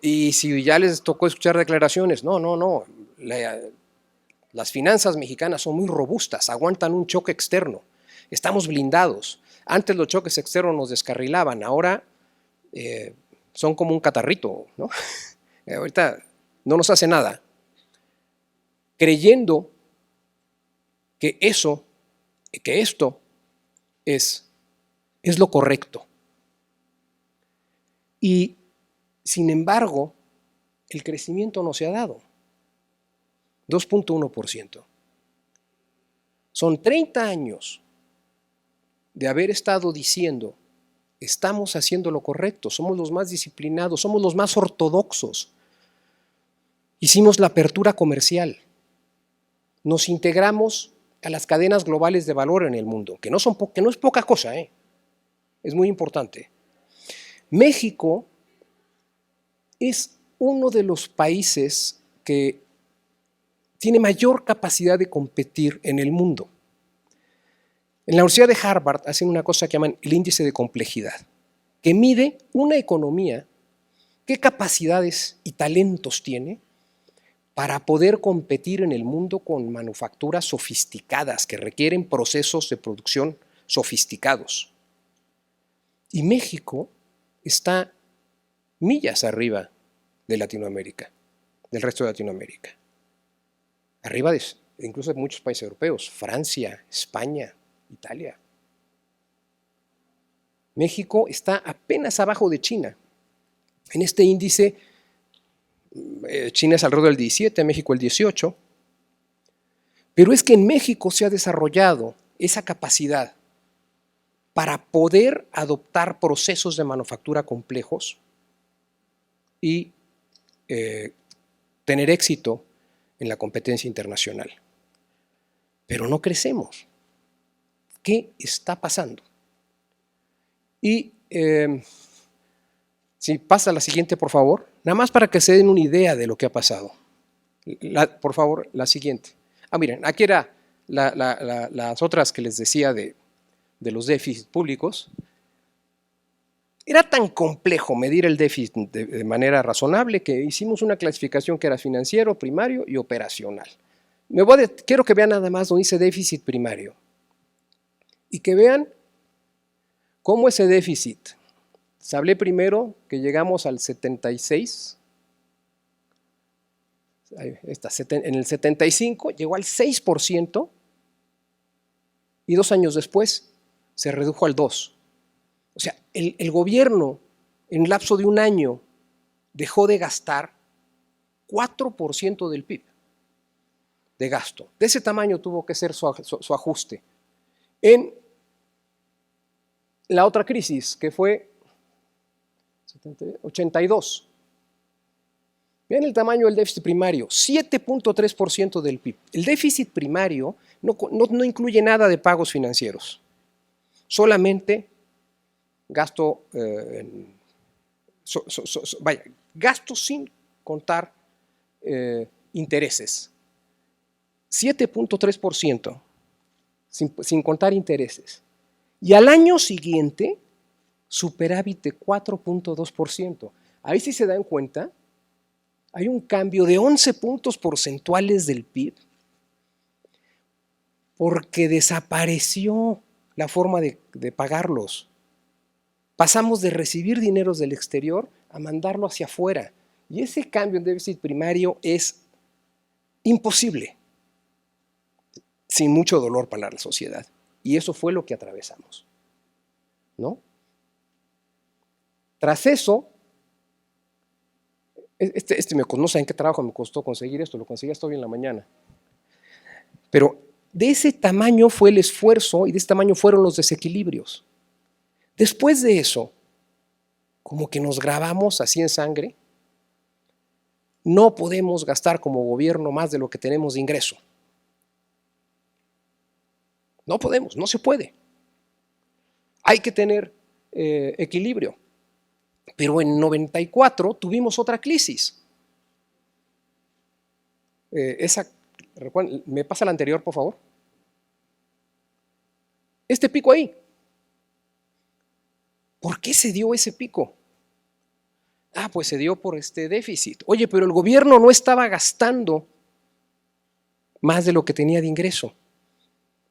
Speaker 2: Y si ya les tocó escuchar declaraciones, no, las finanzas mexicanas son muy robustas, aguantan un choque externo, estamos blindados. Antes los choques externos nos descarrilaban, ahora son como un catarrito, ¿no? Ahorita no nos hace nada. Creyendo que esto es lo correcto. Y, sin embargo, el crecimiento no se ha dado. 2.1%. Son 30 años de haber estado diciendo, estamos haciendo lo correcto, somos los más disciplinados, somos los más ortodoxos. Hicimos la apertura comercial. Nos integramos a las cadenas globales de valor en el mundo, que no es poca cosa, es muy importante. México es uno de los países que tiene mayor capacidad de competir en el mundo. En la Universidad de Harvard hacen una cosa que llaman el índice de complejidad, que mide una economía, qué capacidades y talentos tiene para poder competir en el mundo con manufacturas sofisticadas que requieren procesos de producción sofisticados. Y México está millas arriba de Latinoamérica, del resto de Latinoamérica. arriba de incluso de muchos países europeos, Francia, España, Italia. México está apenas abajo de China. En este índice, China es alrededor del 17, México el 18, pero es que en México se ha desarrollado esa capacidad para poder adoptar procesos de manufactura complejos y tener éxito en la competencia internacional. Pero no crecemos. ¿Qué está pasando? Y si pasa la siguiente, por favor, nada más para que se den una idea de lo que ha pasado. Por favor, la siguiente. Miren, aquí era las otras que les decía de los déficits públicos. Era tan complejo medir el déficit de manera razonable que hicimos una clasificación que era financiero, primario y operacional. Quiero que vean nada más donde dice déficit primario y que vean cómo ese déficit. Hablé primero que llegamos al 76, en el 75 llegó al 6% y 2 años después se redujo al 2%. O sea, el gobierno en lapso de un año dejó de gastar 4% del PIB de gasto. De ese tamaño tuvo que ser su ajuste. En la otra crisis, que fue 82. Vean el tamaño del déficit primario, 7.3% del PIB. El déficit primario no incluye nada de pagos financieros, solamente gasto, gasto sin contar intereses. 7.3%, sin contar intereses. Y al año siguiente, superávit de 4.2%. Ahí sí se dan cuenta, hay un cambio de 11 puntos porcentuales del PIB porque desapareció la forma de pagarlos. Pasamos de recibir dineros del exterior a mandarlo hacia afuera. Y ese cambio en déficit primario es imposible, sin mucho dolor para la sociedad. Y eso fue lo que atravesamos, ¿no? Tras eso, no sé en qué trabajo me costó conseguir esto, lo conseguí hasta hoy en la mañana. Pero de ese tamaño fue el esfuerzo y de ese tamaño fueron los desequilibrios. Después de eso, como que nos grabamos así en sangre, no podemos gastar como gobierno más de lo que tenemos de ingreso. No podemos, no se puede. Hay que tener equilibrio. Pero en 94 tuvimos otra crisis. ¿Me pasa la anterior, por favor? Este pico ahí. ¿Por qué se dio ese pico? Pues se dio por este déficit. Oye, pero el gobierno no estaba gastando más de lo que tenía de ingreso.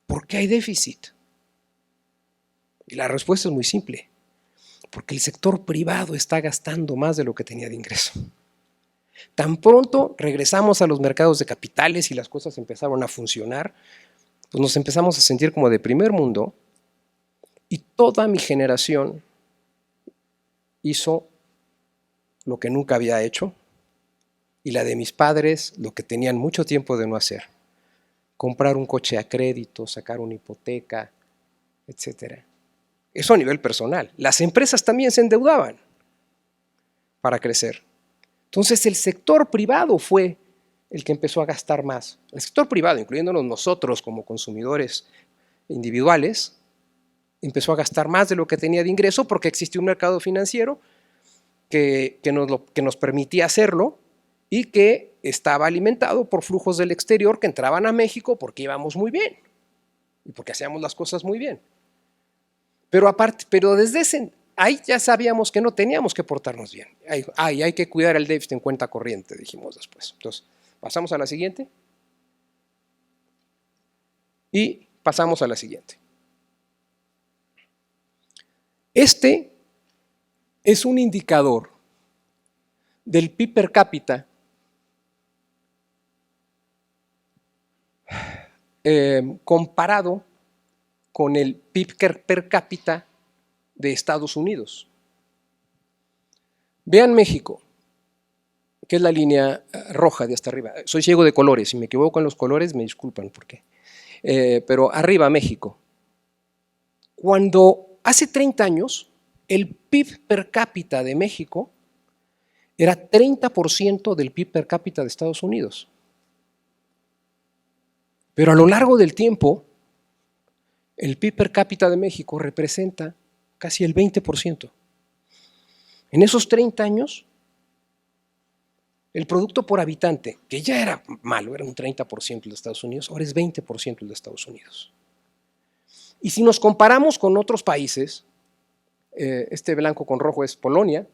Speaker 2: ¿Por qué hay déficit? Y la respuesta es muy simple. Porque el sector privado está gastando más de lo que tenía de ingreso. Tan pronto regresamos a los mercados de capitales y las cosas empezaron a funcionar, pues nos empezamos a sentir como de primer mundo y toda mi generación hizo lo que nunca había hecho y la de mis padres lo que tenían mucho tiempo de no hacer. Comprar un coche a crédito, sacar una hipoteca, etc. Eso a nivel personal. Las empresas también se endeudaban para crecer. Entonces el sector privado fue el que empezó a gastar más. El sector privado, incluyéndonos nosotros como consumidores individuales, empezó a gastar más de lo que tenía de ingreso porque existía un mercado financiero que nos permitía hacerlo y que estaba alimentado por flujos del exterior que entraban a México porque íbamos muy bien y porque hacíamos las cosas muy bien. Pero desde ahí ya sabíamos que no teníamos que portarnos bien. Hay que cuidar el déficit en cuenta corriente, dijimos después. Entonces, pasamos a la siguiente. Y pasamos a la siguiente. Este es un indicador del PIB per cápita comparado con el PIB per cápita de Estados Unidos. Vean México, que es la línea roja de hasta arriba. Soy ciego de colores, si me equivoco en los colores me disculpan por qué. Pero arriba México. Cuando hace 30 años el PIB per cápita de México era 30% del PIB per cápita de Estados Unidos. Pero a lo largo del tiempo, el PIB per cápita de México representa casi el 20%. En esos 30 años, el producto por habitante, que ya era malo, era un 30% el de Estados Unidos, ahora es 20% el de Estados Unidos. Y si nos comparamos con otros países, este blanco con rojo es Polonia.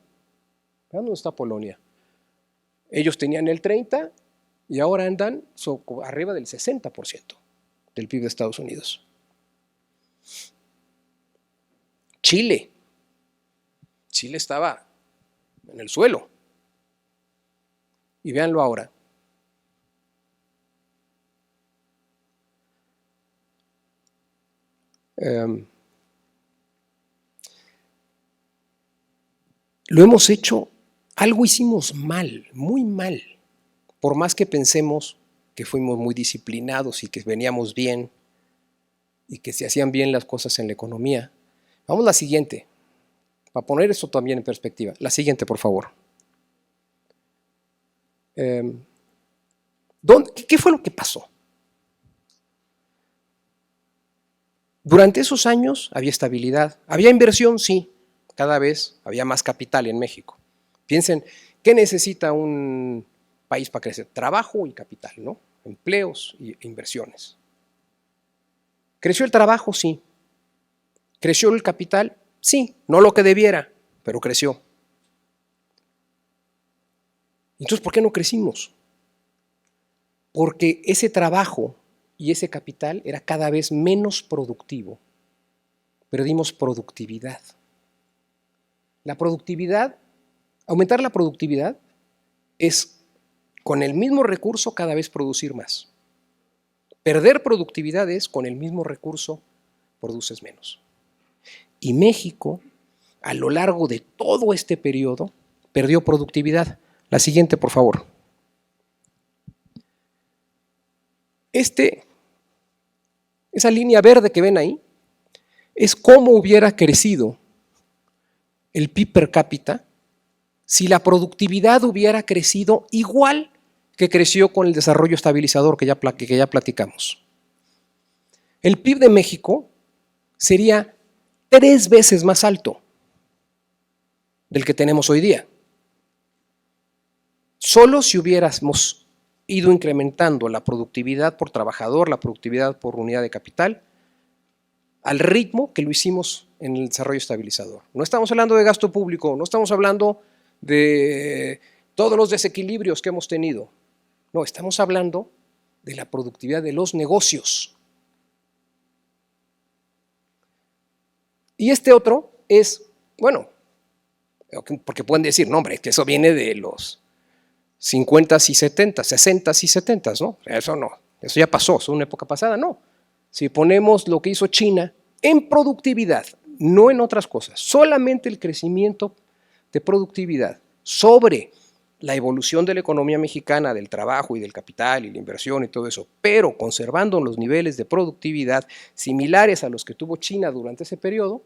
Speaker 2: ¿Vean dónde está Polonia? Ellos tenían el 30% y ahora andan arriba del 60% del PIB de Estados Unidos. Chile estaba en el suelo. Y véanlo ahora. Lo hemos hecho, algo hicimos mal, muy mal. Por más que pensemos que fuimos muy disciplinados y que veníamos bien y que se hacían bien las cosas en la economía. Vamos a la siguiente, para poner esto también en perspectiva. La siguiente, por favor. ¿Qué fue lo que pasó? Durante esos años había estabilidad, había inversión, sí, cada vez había más capital en México. Piensen, ¿qué necesita un país para crecer? Trabajo y capital, ¿no? Empleos e inversiones. ¿Creció el trabajo? Sí. ¿Creció el capital? Sí, no lo que debiera, pero creció. Entonces, ¿por qué no crecimos? Porque ese trabajo y ese capital era cada vez menos productivo. Perdimos productividad. La productividad, aumentar la productividad es con el mismo recurso cada vez producir más. Perder productividad es con el mismo recurso produces menos. Y México, a lo largo de todo este periodo, perdió productividad. La siguiente, por favor. Esa línea verde que ven ahí es cómo hubiera crecido el PIB per cápita si la productividad hubiera crecido igual que creció con el desarrollo estabilizador que ya platicamos. El PIB de México sería 3 veces más alto del que tenemos hoy día. Solo si hubiéramos ido incrementando la productividad por trabajador, la productividad por unidad de capital, al ritmo que lo hicimos en el desarrollo estabilizador. No estamos hablando de gasto público, no estamos hablando de todos los desequilibrios que hemos tenido. No, estamos hablando de la productividad de los negocios. Y este otro es, bueno, porque pueden decir, no hombre, que eso viene de los 50s y 70s, 60s y 70s, ¿no? Eso no, eso ya pasó, es una época pasada, no. Si ponemos lo que hizo China en productividad, no en otras cosas, solamente el crecimiento de productividad sobre la evolución de la economía mexicana, del trabajo y del capital y la inversión y todo eso, pero conservando los niveles de productividad similares a los que tuvo China durante ese periodo,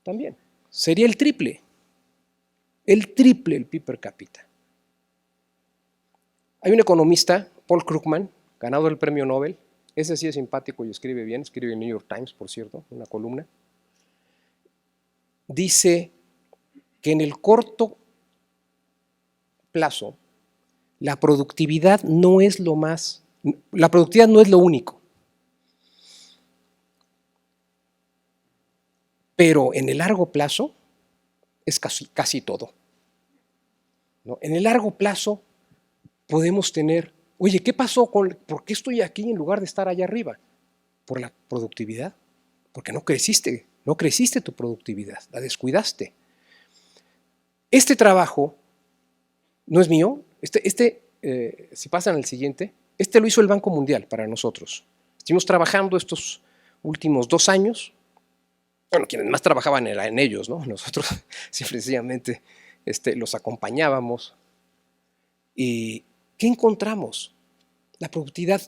Speaker 2: también sería el triple el PIB per cápita. Hay un economista, Paul Krugman, ganador del premio Nobel, ese sí es simpático y escribe bien, escribe en New York Times, por cierto, una columna. Dice que en el corto plazo la productividad no es lo único. Pero en el largo plazo es casi todo, ¿no? En el largo plazo podemos tener, oye, ¿qué pasó? ¿Por qué estoy aquí en lugar de estar allá arriba? Por la productividad, porque no creciste tu productividad, la descuidaste. Este trabajo no es mío, si pasan al siguiente, lo hizo el Banco Mundial para nosotros. Estuvimos trabajando estos últimos 2 años. Bueno, quienes más trabajaban eran ellos, ¿no? Nosotros sencillamente los acompañábamos. ¿Y qué encontramos? La productividad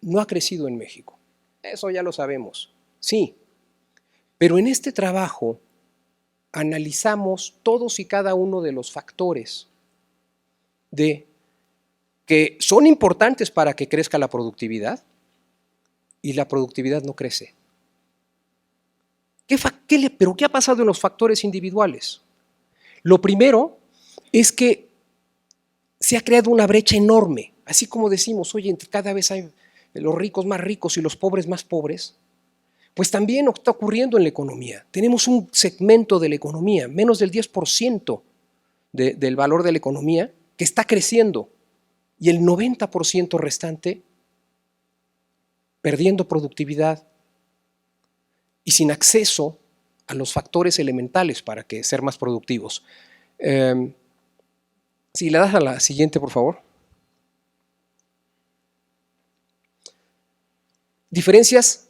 Speaker 2: no ha crecido en México. Eso ya lo sabemos, sí. Pero en este trabajo analizamos todos y cada uno de los factores que son importantes para que crezca la productividad y la productividad no crece. ¿Pero qué ha pasado en los factores individuales? Lo primero es que se ha creado una brecha enorme, así como decimos, oye, cada vez hay los ricos más ricos y los pobres más pobres, pues también está ocurriendo en la economía. Tenemos un segmento de la economía, menos del 10% del valor de la economía, que está creciendo, y el 90% restante perdiendo productividad y sin acceso a los factores elementales para ser más productivos. Si le das a la siguiente, por favor. Diferencias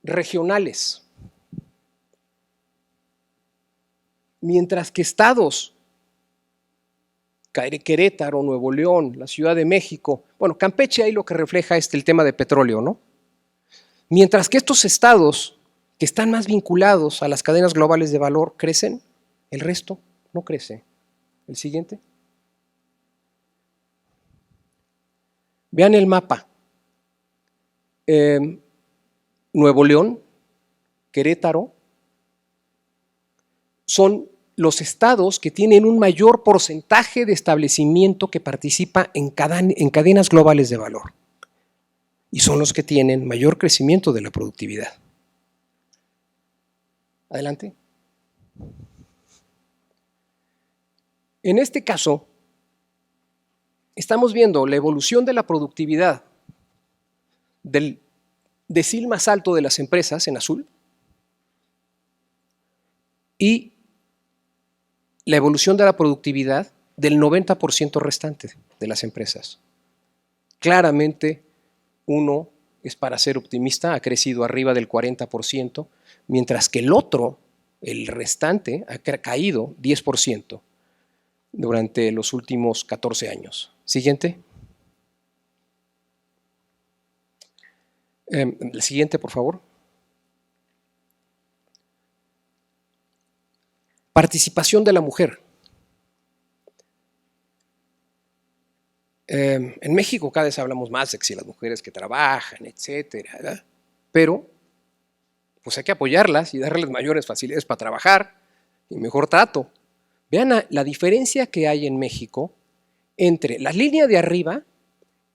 Speaker 2: regionales. Mientras que estados, Querétaro, Nuevo León, la Ciudad de México, bueno, Campeche ahí lo que refleja es el tema de petróleo, ¿no? Mientras que estos estados que están más vinculados a las cadenas globales de valor crecen, el resto no crece. El siguiente. Vean el mapa. Nuevo León, Querétaro, son los estados que tienen un mayor porcentaje de establecimiento que participa en cadenas globales de valor. Y son los que tienen mayor crecimiento de la productividad. Adelante. En este caso, estamos viendo la evolución de la productividad del decil más alto de las empresas en azul y la evolución de la productividad del 90% restante de las empresas. Claramente, uno es para ser optimista, ha crecido arriba del 40%, mientras que el otro, el restante, ha caído 10% durante los últimos 14 años. Siguiente. El siguiente, por favor. Participación de la mujer. En México cada vez hablamos más de que si las mujeres que trabajan, etcétera, ¿verdad? Pero pues hay que apoyarlas y darles mayores facilidades para trabajar y mejor trato. Vean la diferencia que hay en México entre la línea de arriba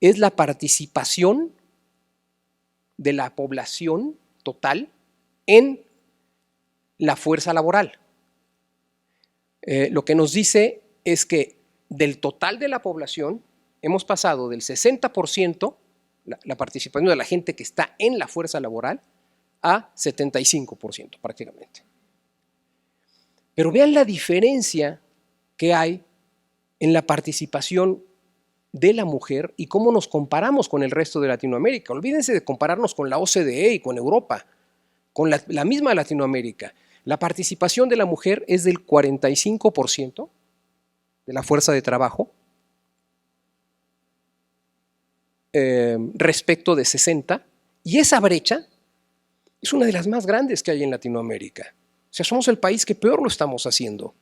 Speaker 2: es la participación de la población total en la fuerza laboral. Lo que nos dice es que del total de la población hemos pasado del 60%, la participación de la gente que está en la fuerza laboral, a 75% prácticamente. Pero vean la diferencia que hay en la participación de la mujer y cómo nos comparamos con el resto de Latinoamérica. Olvídense de compararnos con la OCDE y con Europa, con la misma Latinoamérica. La participación de la mujer es del 45% de la fuerza de trabajo respecto de 60%, y esa brecha es una de las más grandes que hay en Latinoamérica. O sea, somos el país que peor lo estamos haciendo.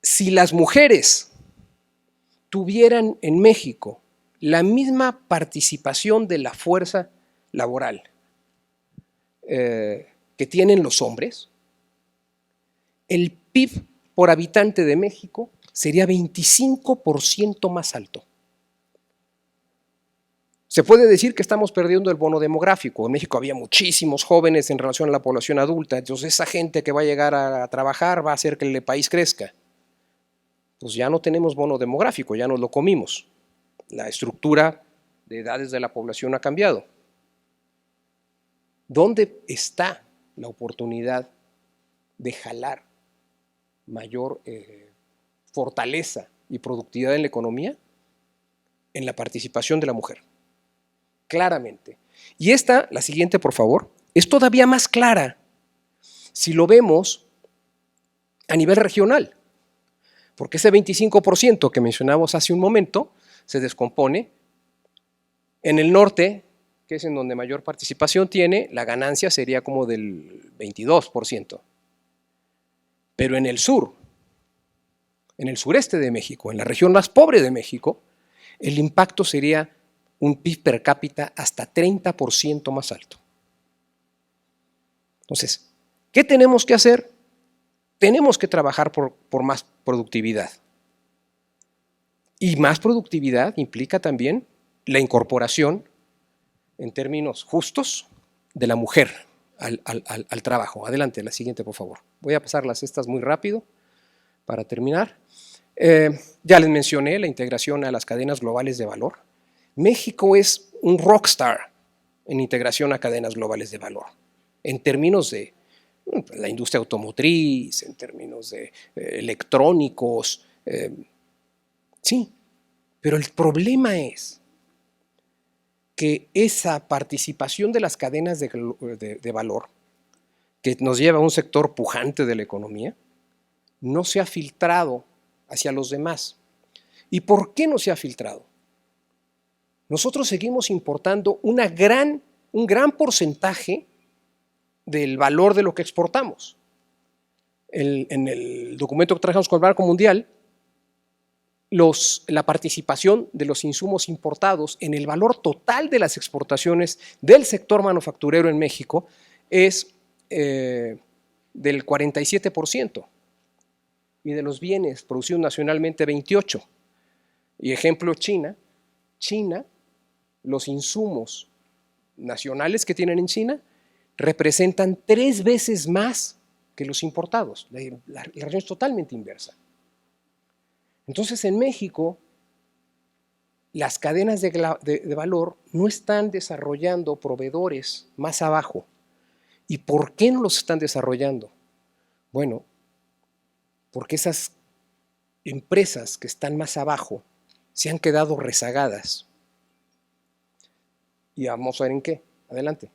Speaker 2: Si las mujeres tuvieran en México la misma participación de la fuerza laboral que tienen los hombres, el PIB por habitante de México sería 25% más alto. Se puede decir que estamos perdiendo el bono demográfico. En México había muchísimos jóvenes en relación a la población adulta, entonces esa gente que va a llegar a trabajar va a hacer que el país crezca. Pues ya no tenemos bono demográfico, ya nos lo comimos. La estructura de edades de la población ha cambiado. ¿Dónde está la oportunidad de jalar mayor fortaleza y productividad en la economía? En la participación de la mujer. claramente. Y esta, la siguiente por favor, es todavía más clara si lo vemos a nivel regional, porque ese 25% que mencionamos hace un momento se descompone. En el norte, que es en donde mayor participación tiene, la ganancia sería como del 22%. Pero en el sur, en el sureste de México, en la región más pobre de México, el impacto sería un PIB per cápita hasta 30% más alto. Entonces, ¿qué tenemos que hacer? Tenemos que trabajar por más productividad. Y más productividad implica también la incorporación, en términos justos, de la mujer al trabajo. Adelante, la siguiente, por favor. Voy a pasarlas estas muy rápido para terminar. Ya les mencioné la integración a las cadenas globales de valor. México es un rockstar en integración a cadenas globales de valor, en términos de la industria automotriz, en términos de electrónicos. Sí, pero el problema es que esa participación de las cadenas de valor, que nos lleva a un sector pujante de la economía, no se ha filtrado hacia los demás. ¿Y por qué no se ha filtrado? Nosotros seguimos importando un gran porcentaje del valor de lo que exportamos. En el documento que trabajamos con el Banco Mundial, la participación de los insumos importados en el valor total de las exportaciones del sector manufacturero en México es del 47%, y de los bienes producidos nacionalmente 28%. Y ejemplo, China, los insumos nacionales que tienen en China representan 3 veces más que los importados. La relación es totalmente inversa. Entonces, en México, las cadenas de valor no están desarrollando proveedores más abajo. ¿Y por qué no los están desarrollando? Bueno, porque esas empresas que están más abajo se han quedado rezagadas. Y vamos a ver en qué. Adelante.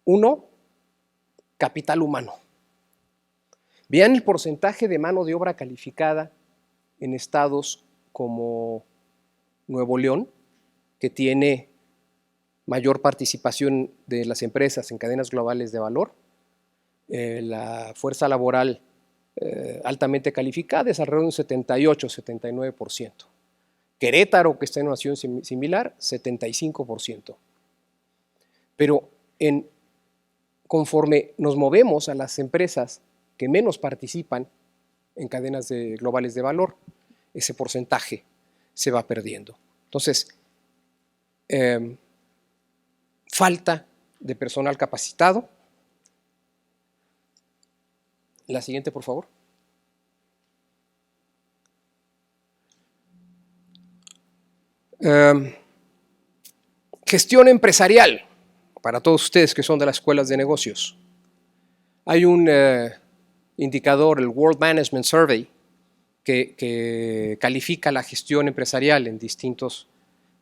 Speaker 2: Uno, capital humano. Vean el porcentaje de mano de obra calificada en estados como Nuevo León, que tiene mayor participación de las empresas en cadenas globales de valor. La fuerza laboral altamente calificada es alrededor de un 78-79%. Querétaro, que está en una situación similar, 75%. Pero conforme nos movemos a las empresas que menos participan en cadenas globales de valor, ese porcentaje se va perdiendo. Entonces, falta de personal capacitado. La siguiente, por favor. Gestión empresarial, para todos ustedes que son de las escuelas de negocios. Hay un indicador, el World Management Survey, que califica la gestión empresarial en distintos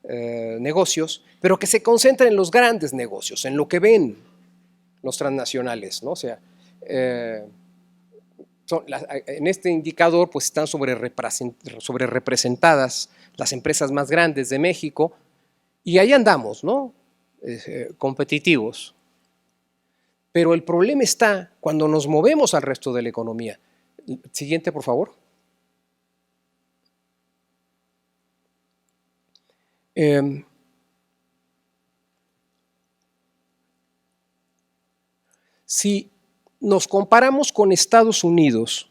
Speaker 2: negocios, pero que se concentra en los grandes negocios, en lo que ven los transnacionales, ¿no? O sea, en este indicador pues están sobre representadas las empresas más grandes de México, y ahí andamos, ¿no? Competitivos. Pero el problema está cuando nos movemos al resto de la economía. Siguiente, por favor. Si nos comparamos con Estados Unidos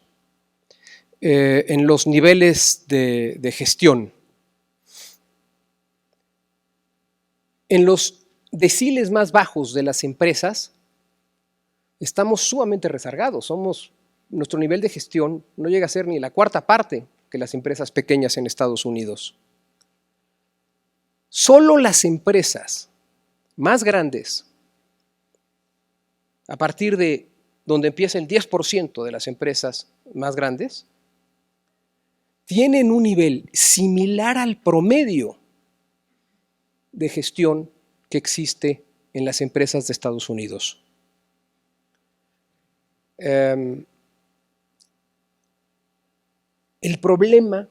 Speaker 2: en los niveles de gestión, en los deciles más bajos de las empresas, estamos sumamente rezagados. Nuestro nivel de gestión no llega a ser ni la cuarta parte que las empresas pequeñas en Estados Unidos. Solo las empresas más grandes, a partir de donde empieza el 10% de las empresas más grandes, tienen un nivel similar al promedio de gestión que existe en las empresas de Estados Unidos. El problema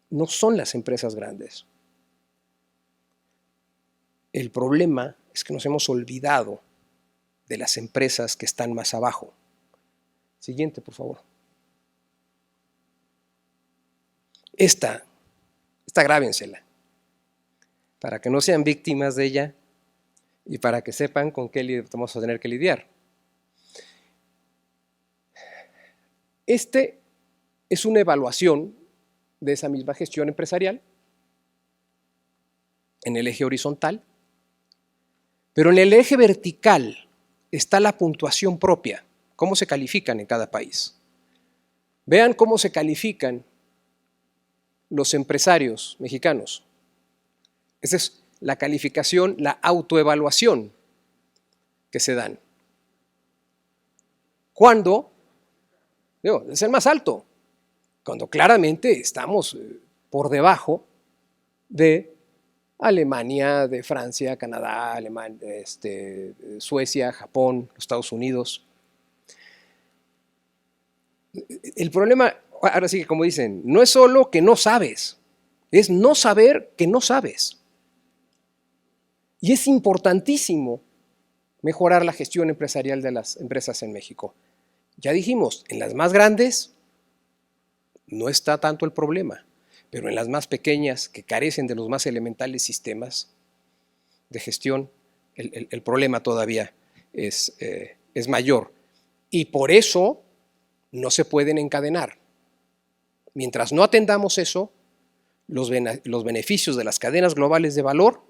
Speaker 2: no son las empresas grandes. El problema es que nos hemos olvidado de las empresas que están más abajo. Siguiente, por favor. Esta grábensela, para que no sean víctimas de ella y para que sepan con qué vamos a tener que lidiar. Este es una evaluación de esa misma gestión empresarial en el eje horizontal, pero en el eje vertical está la puntuación propia, cómo se califican en cada país. Vean cómo se califican los empresarios mexicanos. Esa es la calificación, la autoevaluación que se dan. ¿Cuándo? Es el más alto, cuando claramente estamos por debajo de Alemania, de Francia, Canadá, Suecia, Japón, los Estados Unidos. El problema, ahora sí que como dicen, no es solo que no sabes, es no saber que no sabes. Y es importantísimo mejorar la gestión empresarial de las empresas en México. Ya dijimos, en las más grandes no está tanto el problema, pero en las más pequeñas, que carecen de los más elementales sistemas de gestión, el problema todavía es mayor. Y por eso no se pueden encadenar. Mientras no atendamos eso, los beneficios de las cadenas globales de valor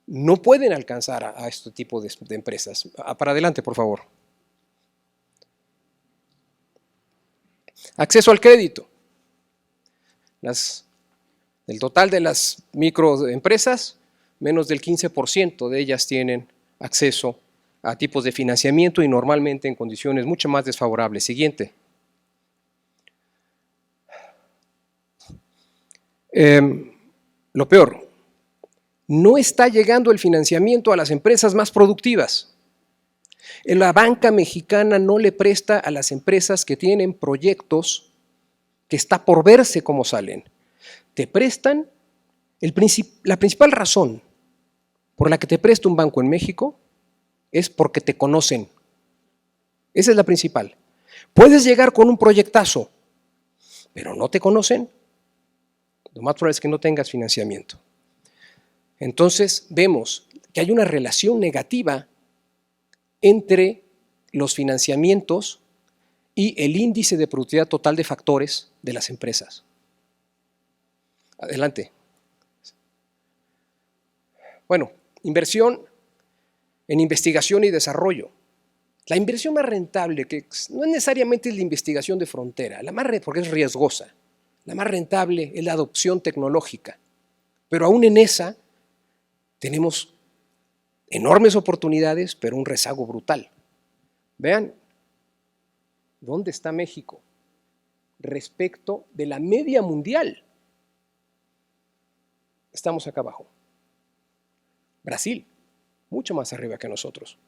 Speaker 2: no pueden alcanzar a este tipo de empresas. Para adelante, por favor. Acceso al crédito. El total de las microempresas, menos del 15% de ellas tienen acceso a tipos de financiamiento y normalmente en condiciones mucho más desfavorables. Siguiente. Lo peor, no está llegando el financiamiento a las empresas más productivas. La banca mexicana no le presta a las empresas que tienen proyectos que está por verse cómo salen. Te prestan, la principal razón por la que te presta un banco en México es porque te conocen. Esa es la principal. Puedes llegar con un proyectazo, pero no te conocen. Lo más probable es que no tengas financiamiento. Entonces vemos que hay una relación negativa entre los financiamientos y el índice de productividad total de factores de las empresas. Adelante. Bueno, inversión en investigación y desarrollo. La inversión más rentable, que no es necesariamente la investigación de frontera, porque es riesgosa, la más rentable es la adopción tecnológica. Pero aún en esa tenemos enormes oportunidades, pero un rezago brutal. Vean, ¿dónde está México respecto de la media mundial? Estamos acá abajo. Brasil, mucho más arriba que nosotros.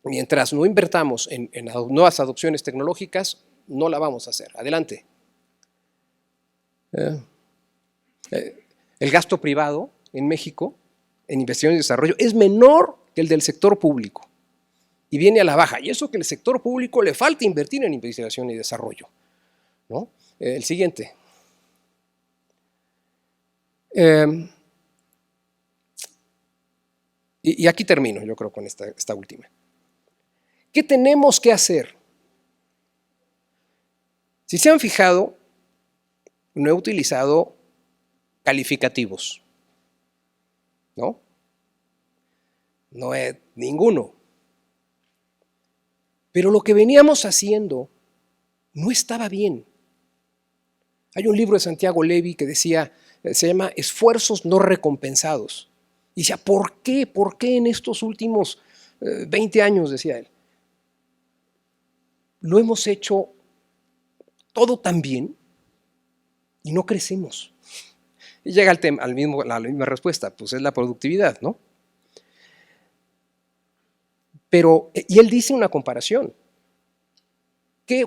Speaker 2: Mientras no invertamos en nuevas adopciones tecnológicas, no la vamos a hacer. Adelante. El gasto privado en México en investigación y desarrollo es menor que el del sector público y viene a la baja. Y eso que el sector público le falta invertir en investigación y desarrollo, ¿no? El siguiente. Y aquí termino, yo creo, con esta última. ¿Qué tenemos que hacer? Si se han fijado, no he utilizado calificativos, ¿no? No es ninguno. Pero lo que veníamos haciendo no estaba bien. Hay un libro de Santiago Levy que decía, se llama Esfuerzos no recompensados. Y decía, ¿por qué? ¿Por qué en estos últimos 20 años, decía él? Lo hemos hecho todo tan bien y no crecemos. Y llega la misma respuesta, pues es la productividad, ¿no? Pero, y él dice una comparación.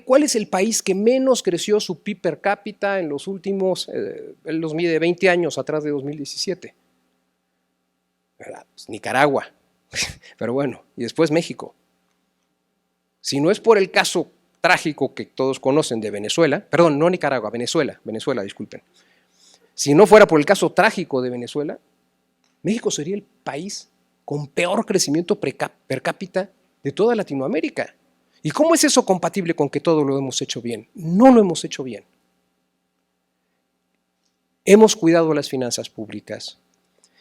Speaker 2: ¿Cuál es el país que menos creció su PIB per cápita en los últimos, él los mide 20 años atrás de 2017? ¿Verdad? Pues Nicaragua, pero bueno, y después México. Si no es por el caso trágico que todos conocen de Venezuela, perdón, no Nicaragua, Venezuela, disculpen. Si no fuera por el caso trágico de Venezuela, México sería el país con peor crecimiento per cápita de toda Latinoamérica. ¿Y cómo es eso compatible con que todo lo hemos hecho bien? No lo hemos hecho bien. Hemos cuidado las finanzas públicas,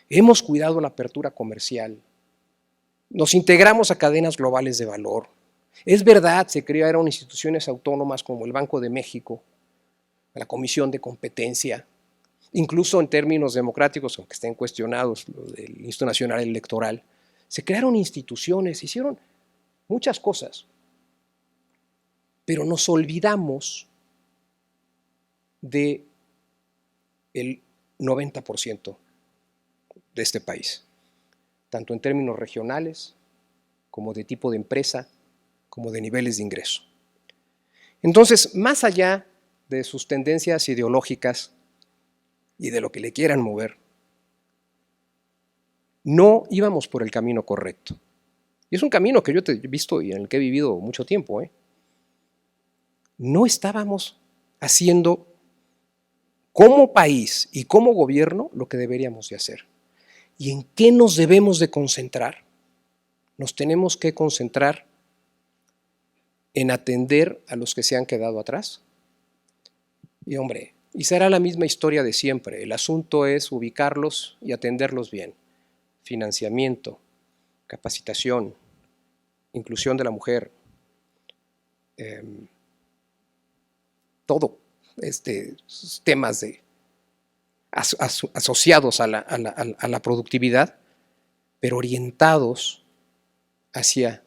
Speaker 2: hemos cuidado la apertura comercial, nos integramos a cadenas globales de valor. Es verdad, se crearon instituciones autónomas como el Banco de México, la Comisión de Competencia, incluso en términos democráticos, aunque estén cuestionados lo del Instituto Nacional Electoral, se crearon instituciones, se hicieron muchas cosas, pero nos olvidamos del 90% de este país, tanto en términos regionales, como de tipo de empresa, como de niveles de ingreso. Entonces, más allá de sus tendencias ideológicas y de lo que le quieran mover, no íbamos por el camino correcto. Y es un camino que yo he visto y en el que he vivido mucho tiempo. No estábamos haciendo como país y como gobierno lo que deberíamos de hacer. ¿Y en qué nos debemos de concentrar? Nos tenemos que concentrar en atender a los que se han quedado atrás. Y hombre, y será la misma historia de siempre. El asunto es ubicarlos y atenderlos bien. Financiamiento, capacitación, inclusión de la mujer, todo temas asociados a la productividad, pero orientados hacia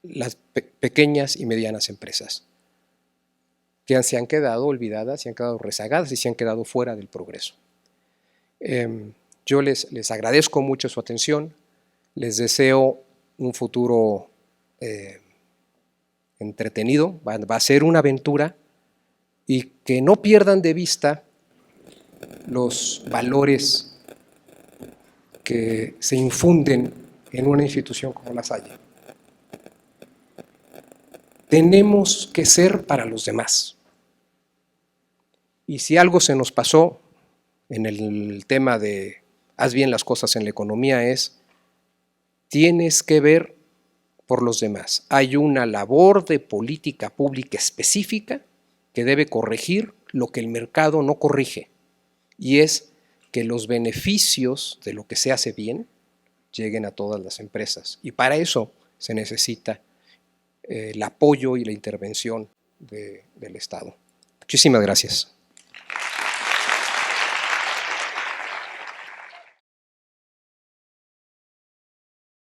Speaker 2: las pequeñas y medianas empresas, que se han quedado olvidadas, se han quedado rezagadas y se han quedado fuera del progreso. Yo les agradezco mucho su atención, les deseo un futuro entretenido, va a ser una aventura, y que no pierdan de vista los valores que se infunden en una institución como La Salle. Tenemos que ser para los demás. Y si algo se nos pasó en el tema de haz bien las cosas en la economía es, tienes que ver por los demás. Hay una labor de política pública específica que debe corregir lo que el mercado no corrige, y es que los beneficios de lo que se hace bien lleguen a todas las empresas. Y para eso se necesita el apoyo y la intervención del Estado. Muchísimas gracias.